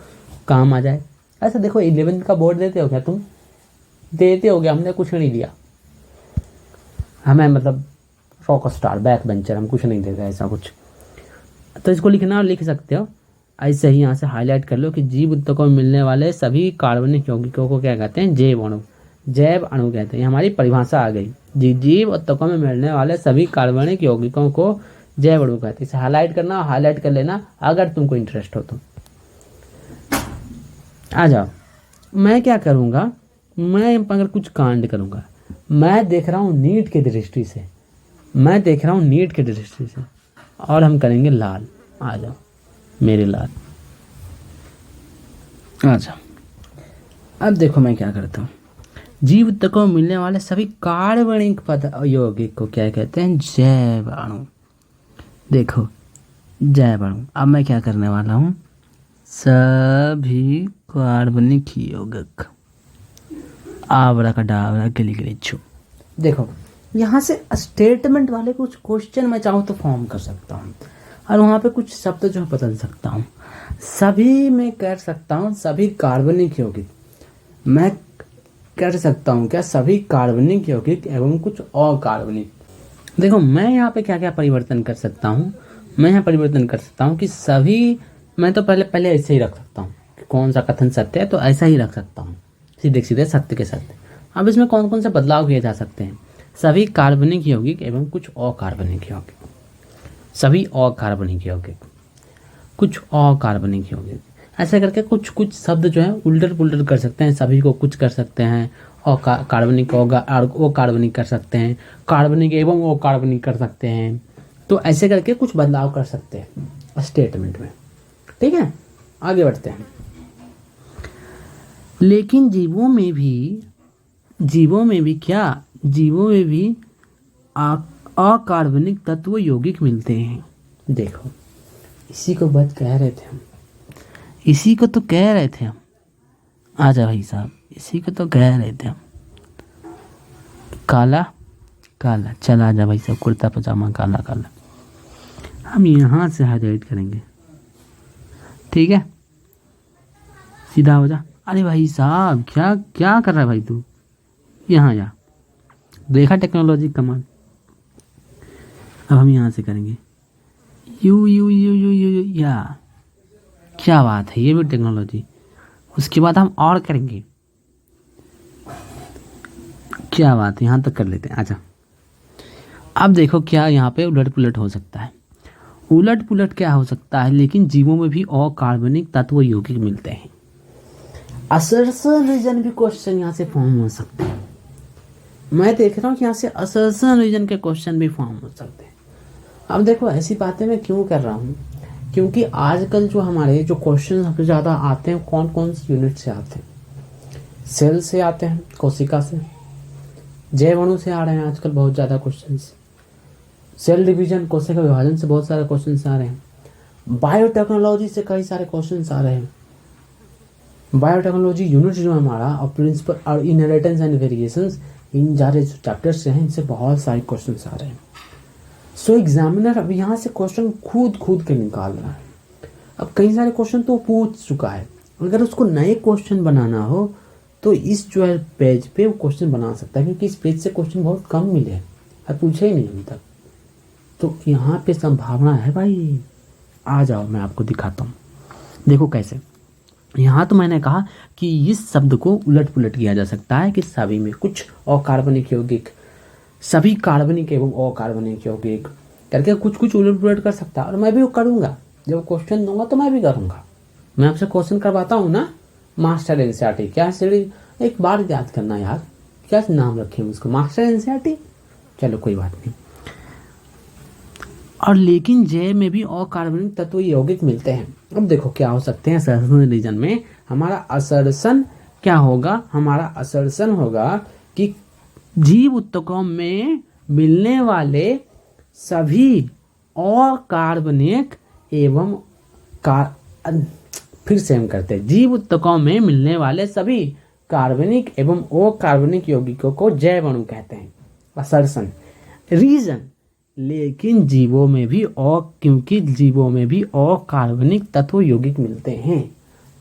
काम आ जाए। ऐसा देखो 11th का बोर्ड देते हो क्या तुम? देते हो क्या? हमने कुछ नहीं दिया, हमें मतलब रॉक स्टार बैक बेंचर, हम कुछ नहीं देते ऐसा कुछ। तो इसको लिखना लिख सकते हो। ऐसे ही यहाँ से हाईलाइट कर लो कि जीव ऊतकों में मिलने वाले सभी कार्बनिक यौगिकों को क्या कहते हैं? जैव अणु कहते हैं। हमारी परिभाषा आ गई। जीव ऊतकों में मिलने वाले सभी कार्बनिक यौगिकों को जैव अणु कहते हैं। इसे हाईलाइट करना, हाईलाइट कर लेना अगर तुमको इंटरेस्ट हो तो। आ जाओ, मैं क्या करूँगा, मैं अगर कुछ कांड करूँगा, मैं देख रहा हूँ नीट की दृष्टि से, और हम करेंगे लाल। आ जाओ मेरे लाल, आ जाओ। अब देखो मैं क्या करता हूँ, जीव तक को मिलने वाले सभी कार्बनिक यौगिक को क्या कहते हैं? जैव अणु। देखो जैव अणु। अब मैं क्या करने वाला हूँ? सभी कार्बनिक यौगिक आवरा का डावरा गिली गिली छू। देखो यहाँ से स्टेटमेंट वाले कुछ क्वेश्चन मैं चाहूँ तो फॉर्म कर सकता हूँ और वहाँ पे कुछ शब्द जो है बदल सकता हूँ। सभी में कर सकता हूँ सभी कार्बनिक यौगिक, मैं कर सकता हूँ क्या सभी कार्बनिक यौगिक एवं कुछ अकार्बनिक। देखो मैं यहाँ पे क्या क्या परिवर्तन कर सकता हूँ? मैं यहाँ परिवर्तन कर सकता हूँ कि सभी, मैं तो पहले ऐसे ही रख सकता हूँ कि कौन सा कथन सत्य है तो ऐसा ही रख सकता हूँ, सीधे सीधे सत्य के सत्य। अब इसमें कौन कौन से बदलाव किए जा सकते हैं? सभी कार्बनिक यौगिक एवं कुछ अकार्बनिक यौगिक, सभी अकार्बनिक यौगिक, कुछ अकार्बनिक यौगिक, ऐसे करके कुछ कुछ शब्द जो है उल्टर पुल्टर कर सकते हैं। सभी को कुछ कर सकते हैं, कार्बनिक ओ कार्बनिक कर सकते हैं, कार्बनिक एवं ओ कार्बनिक कर सकते हैं। तो ऐसे करके कुछ बदलाव कर सकते हैं स्टेटमेंट में। ठीक है, आगे बढ़ते हैं। लेकिन जीवों में भी अकार्बनिक तत्व यौगिक मिलते हैं। देखो इसी को बात कह रहे थे हम, इसी को तो कह रहे थे हम। आजा भाई साहब, इसी को तो कह रहे थे हम। काला काला, चल आजा भाई साहब, कुर्ता पजामा काला काला। हम यहाँ से हाईलाइट करेंगे, ठीक है, सीधा हो जा। अरे भाई साहब क्या क्या कर रहा है भाई तू? यहाँ जा, देखा टेक्नोलॉजी कमाल। अब हम यहाँ से करेंगे you you you you you you या। क्या बात है, ये भी टेक्नोलॉजी। उसके बाद हम और करेंगे, क्या बात है, यहाँ तक कर लेते हैं। अच्छा अब देखो क्या यहाँ पे उलट पुलट हो सकता है। उलट पुलट क्या हो सकता है? लेकिन जीवों में भी अकार्बनिक तत्व यौगिक मिलते हैं। असर्शन रीजन भी क्वेश्चन यहाँ से फॉर्म हो सकते हैं। मैं देख रहा हूँ कि यहाँ से असर्शन रीजन के क्वेश्चन भी फॉर्म हो सकते हैं। अब देखो ऐसी बातें मैं क्यों कर रहा हूँ, क्योंकि आजकल जो हमारे जो क्वेश्चन सबसे ज़्यादा आते हैं कौन कौन से यूनिट से आते हैं? सेल से आते हैं, कोशिका से, जैव अणु से आ रहे हैं आजकल बहुत ज़्यादा क्वेश्चन। सेल डिवीजन, कोशिका विभाजन से बहुत सारे क्वेश्चन आ रहे हैं। बायोटेक्नोलॉजी से कई सारे क्वेश्चन आ रहे हैं। बायोटेक्नोलॉजी यूनिट जो है हमारा और प्रिंसिपल और इनहेरिटेंस एंड वेरिएशंस, इन सारे चैप्टर्स से हैं, इनसे बहुत सारे क्वेश्चन आ रहे हैं। सो एग्जामिनर अब यहाँ से क्वेश्चन खुद के निकाल रहा है। अब कई सारे क्वेश्चन तो पूछ चुका है, अगर उसको नए क्वेश्चन बनाना हो तो इस जो है पेज पे वो क्वेश्चन बना सकता है, क्योंकि इस पेज से क्वेश्चन बहुत कम मिले हैं और पूछे ही नहीं अभी तक। तो यहाँ पे संभावना है भाई। आ जाओ मैं आपको दिखाता हूँ, देखो कैसे। यहाँ तो मैंने कहा कि इस शब्द को उलट पुलट किया जा सकता है कि सभी में कुछ अकार्बनिक यौगिक, सभी कार्बनिक एवं अकार्बनिक यौगिक करके कुछ कुछ उलट पुलट कर सकता है। और मैं भी वो करूँगा, जब क्वेश्चन दूंगा तो मैं भी करूँगा। मैं आपसे क्वेश्चन करवाता हूँ ना, मास्टर एनसीईआरटी क्या सीढ़ी, एक बार याद करना यार, क्या नाम रखे हम उसको, मास्टर एनसीईआरटी। चलो कोई बात नहीं। और लेकिन जैव में भी अकार्बनिक तत्व यौगिक मिलते हैं। अब देखो क्या हो सकते हैं असर्शन रीजन में। हमारा असर्शन क्या होगा? हमारा असर्शन होगा कि जीव ऊतकों में मिलने वाले सभी अकार्बनिक एवं फिर से हम करते हैं, जीव ऊतकों में मिलने वाले सभी कार्बनिक एवं अकार्बनिक यौगिकों को जैव अणु कहते हैं। असर्शन रीजन, लेकिन जीवों में भी क्योंकि जीवों में भी अकार्बनिक तत्व यौगिक मिलते हैं।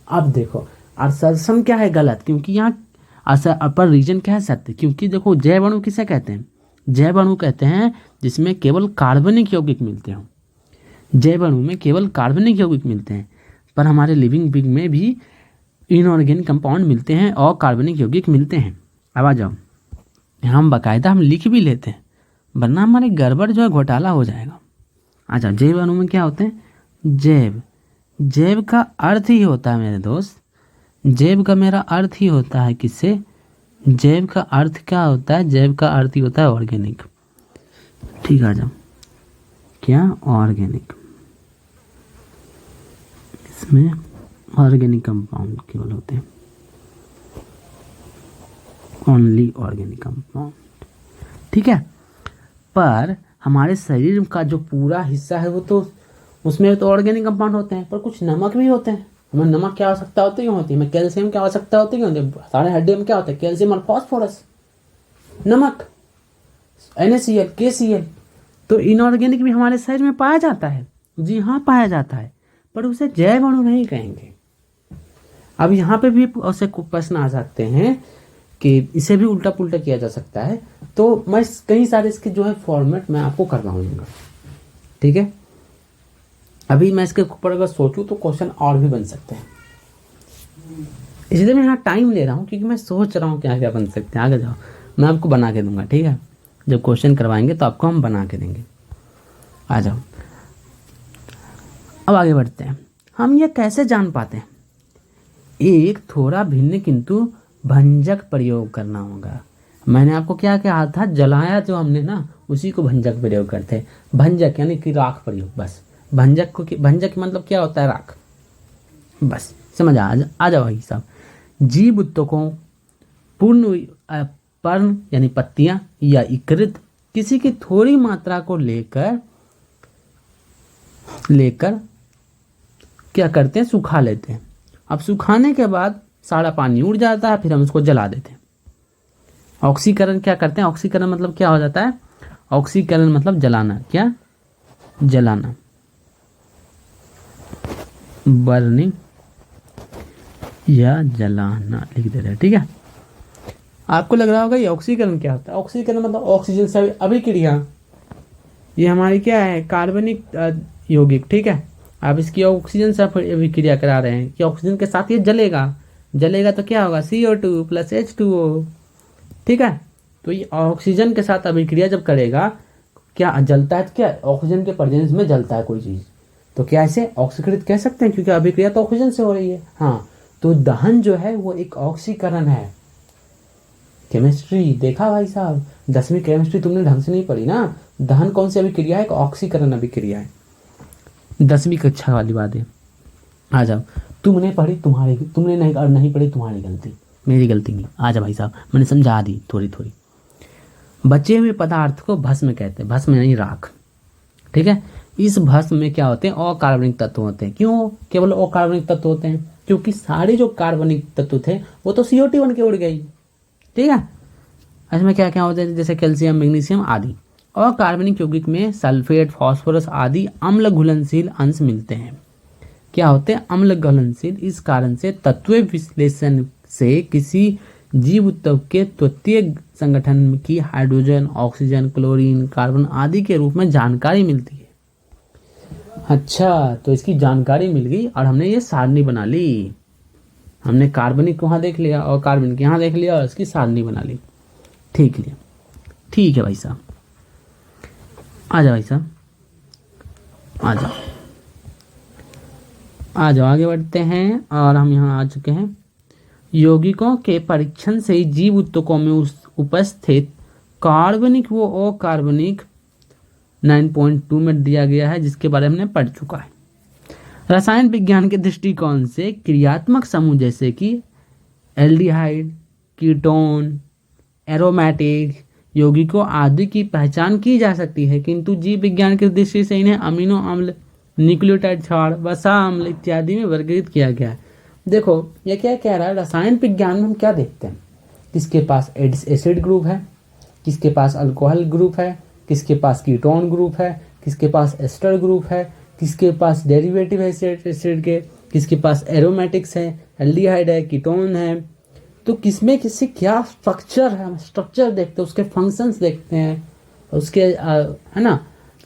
अब देखो असर्शन क्या है? गलत, क्योंकि यहाँ अपर रीजन क्या है? सत्य। क्योंकि देखो जैव अणु किसे कहते हैं? जैव अणु कहते हैं जिसमें केवल कार्बनिक यौगिक मिलते हो। जैव अणु में केवल कार्बनिक यौगिक मिलते हैं, पर हमारे लिविंग बिंग में भी इनऑर्गेनिक कंपाउंड मिलते हैं और कार्बनिक यौगिक मिलते हैं। अब आ जाओ, हम बाकायदा हम लिख भी लेते हैं, वरना हमारे गड़बड़ जो है घोटाला हो जाएगा। अच्छा जैव अणु में क्या होते हैं? जैव, जैव का अर्थ ही होता है मेरे दोस्त, जैव का मेरा अर्थ ही होता है किससे? जैव का अर्थ क्या होता है? जैव का अर्थ ही होता है ऑर्गेनिक। ठीक है, आ जाओ, क्या ऑर्गेनिक, इसमें ऑर्गेनिक कंपाउंड केवल होते हैं। ओनली ऑर्गेनिक कंपाउंड, ठीक है। पर हमारे शरीर का जो पूरा हिस्सा है वो तो उसमें तो ऑर्गेनिक कंपाउंड होते हैं, पर कुछ नमक भी होते हैं। हमें नमक की आवश्यकता होती है, हमें कैल्शियम की आवश्यकता होती है। सारे हड्डियों में क्या होता है, कैल्शियम और फास्फोरस, नमक, NaCl, KCl। तो इनऑर्गेनिक भी हमारे शरीर में पाया जाता है, जी हाँ पाया जाता है, पर उसे जैव अणु नहीं कहेंगे। अब यहाँ पे भी ऐसे प्रश्न आ सकते हैं कि इसे भी उल्टा पुल्टा किया जा सकता है, तो मैं कई सारे इसके जो है फॉर्मेट मैं आपको करवाऊंगा, ठीक है। अभी मैं इसके ऊपर अगर सोचूं तो क्वेश्चन और भी बन सकते हैं, इसलिए मैं यहाँ टाइम ले रहा हूँ क्योंकि मैं सोच रहा हूँ क्या क्या बन सकते हैं। आगे जाओ, मैं आपको बना के दूंगा, ठीक है। जब क्वेश्चन करवाएंगे तो आपको हम बना के देंगे। आ जाओ, अब आगे बढ़ते हैं। हम ये कैसे जान पाते हैं, एक थोड़ा भिन्न किंतु भंजक प्रयोग करना होगा। मैंने आपको क्या कहा था, जलाया जो हमने ना उसी को भंजक प्रयोग करते हैं। भंजक यानी कि राख प्रयोग, बस भंजक को, भंजक मतलब क्या होता है, राख, बस समझ आ जाओ भाई साहब। जीव उत्तकों पूर्ण पर्ण यानी पत्तियां या इकृत किसी की थोड़ी मात्रा को लेकर क्या करते हैं, सुखा लेते हैं। अब सुखाने के बाद सारा पानी उड़ जाता है, फिर हम उसको जला देते हैं। ऑक्सीकरण क्या करते हैं, ऑक्सीकरण मतलब क्या हो जाता है, ऑक्सीकरण मतलब जलाना, क्या जलाना, बर्निंग या जलाना लिख दे रहे हैं, ठीक है। आपको लग रहा होगा ये ऑक्सीकरण क्या होता है, ऑक्सीकरण मतलब ऑक्सीजन से अभिक्रिया, ये हमारी क्या है, कार्बनिक यौगिक, ठीक है। आप इसकी ऑक्सीजन से अभिक्रिया करा रहे हैं कि ऑक्सीजन के साथ ये जलेगा तो क्या होगा, CO2 + H2O, ठीक है। तो ये ऑक्सीजन के साथ अभिक्रिया जब करेगा, क्या जलता है, क्या ऑक्सीजन के प्रेजेंस में जलता है कोई चीज़, तो क्या इसे ऑक्सीकृत कह सकते हैं, क्योंकि अभिक्रिया तो ऑक्सीजन से हो रही है। हाँ, तो दहन जो है वो एक ऑक्सीकरण है। केमिस्ट्री देखा भाई साहब, 10वीं केमिस्ट्री तुमने ढंग से नहीं पढ़ी ना। दहन कौन सी अभिक्रिया है, एक ऑक्सीकरण अभिक्रिया है, 10वीं कक्षा वाली बात है। आ जाओ, तुमने पढ़ी तुमने नहीं पढ़ी तुम्हारी गलती, मेरी गलती नहीं। आ जाओ भाई साहब, मैंने समझा दी थोड़ी थोड़ी। बचे हुए पदार्थ को भस्म कहते हैं, भस्म यानी राख, ठीक है। इस भस्म में क्या होते हैं, अकार्बनिक तत्व होते हैं। क्यों केवल अकार्बनिक तत्व होते हैं, क्योंकि सारे जो कार्बनिक तत्व थे वो तो CO2 बन के उड़ गई, ठीक है। इसमें क्या क्या होता है, जैसे कैल्शियम, मैग्नीशियम आदि। और कार्बनिक यौगिक में सल्फेट, फास्फोरस आदि अम्ल घुलनशील अंश मिलते हैं। क्या होते हैं, अम्ल घुलनशील। इस कारण से तत्व विश्लेषण से किसी जीव ऊतक के तत्वीय संगठन की हाइड्रोजन, ऑक्सीजन, क्लोरीन, कार्बन आदि के रूप में जानकारी मिलती है। अच्छा, तो इसकी जानकारी मिल गई और हमने ये सारणी बना ली। हमने कार्बनिक वहाँ देख लिया और कार्बनिक यहाँ देख लिया और इसकी सारणी बना ली, ठीक है भाई साहब। आ जाओ भाई साहब, आ जाओ आगे बढ़ते हैं। और हम यहाँ आ चुके हैं। यौगिकों के परीक्षण से जीव ऊतकों में उपस्थित कार्बनिक व अकार्बनिक 9.2 में दिया गया है, जिसके बारे में हमने पढ़ चुका है। रसायन विज्ञान के दृष्टिकोण से क्रियात्मक समूह जैसे कि एल्डिहाइड, कीटोन, एरोमेटिक यौगिकों आदि की पहचान की जा सकती है, किंतु जीव विज्ञान की दृष्टि से इन्हें अमीनो अम्ल, न्यूक्लियोटाइड क्षार, वसा अम्ल इत्यादि में वर्गीकृत किया गया है। देखो ये क्या कह रहा है, रसायन विज्ञान में हम क्या देखते हैं, किसके पास एसिड ग्रुप है, किसके पास अल्कोहल ग्रुप है, किसके पास कीटोन ग्रुप है, किसके पास एस्टर ग्रुप है, किसके पास डेरिवेटिव है एसिड के, किसके पास एरोमेटिक्स है, एल्डिहाइड है, कीटोन है। तो किसमें किससे क्या स्ट्रक्चर है, हम स्ट्रक्चर देखते हैं, उसके फंक्शंस देखते हैं, उसके है ना,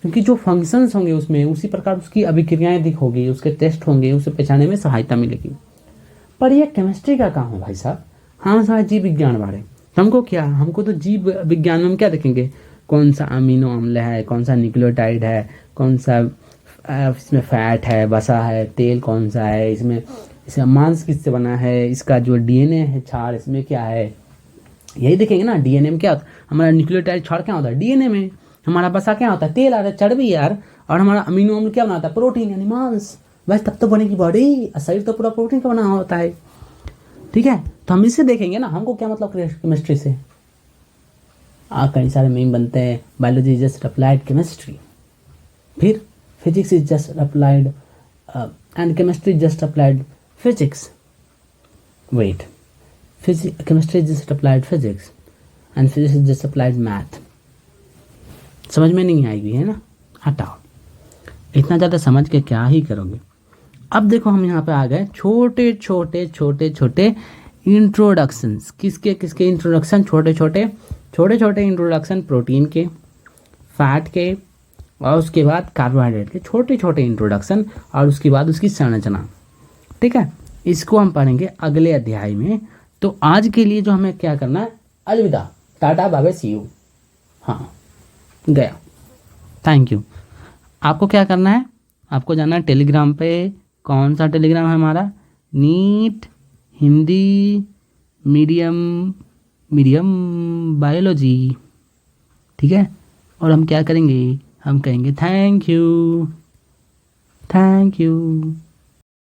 क्योंकि जो फंक्शंस होंगे उसमें उसी प्रकार उसकी अभिक्रियाएं दिखोगी, उसके टेस्ट होंगे, उसे पहचानने में सहायता मिलेगी। पर यह केमिस्ट्री का काम है भाई साहब, हम सारा जीव विज्ञान वाले, हमको क्या, हमको तो जीव विज्ञान में हम क्या देखेंगे, कौन सा अमीनो अम्ल है, कौन सा न्यूक्लियोटाइड है, कौन सा इसमें फैट है, वसा है, तेल कौन सा है, इसमें मांस किससे बना है, इसका जो DNA है क्षार इसमें क्या है, यही देखेंगे ना। DNA में क्या होता है, हमारा न्यूक्लियोटाइड क्षार क्या होता है DNA में, हमारा वसा क्या होता है, तेल आ रहा है, चर्बी यार, और हमारा अमीनो अम्ल क्या बनाता है, प्रोटीन यानी मांस। बस तब तो बनेगी बॉडी, शरीर तो पूरा प्रोटीन का बना होता है, ठीक है। तो हम इससे देखेंगे ना, हमको क्या मतलब केमिस्ट्री से। कई सारे मीम बनते हैं, biology is just applied chemistry, फिर physics is just applied and chemistry just applied physics. Wait, chemistry is just applied physics and physics is just applied math. समझ में नहीं आएगी, है ना? हटाओ, इतना ज़्यादा समझ के क्या ही करोगे। अब देखो हम यहाँ पे आ गए छोटे छोटे छोटे छोटे इंट्रोडक्शंस। किसके किसके इंट्रोडक्शन? छोटे छोटे छोटे छोटे इंट्रोडक्शन, प्रोटीन के, फैट के, और उसके बाद कार्बोहाइड्रेट के छोटे छोटे इंट्रोडक्शन, और उसके बाद उसकी संरचना। ठीक है, इसको हम पढ़ेंगे अगले अध्याय में। तो आज के लिए जो हमें क्या करना है, अलविदा, tata bye bye see you. हाँ, गया, थैंक यू। आपको क्या करना है, आपको जाना है टेलीग्राम पे। कौन सा टेलीग्राम है हमारा? NEET Hindi medium biology. ठीक है, और हम क्या करेंगे, हम कहेंगे थैंक यू।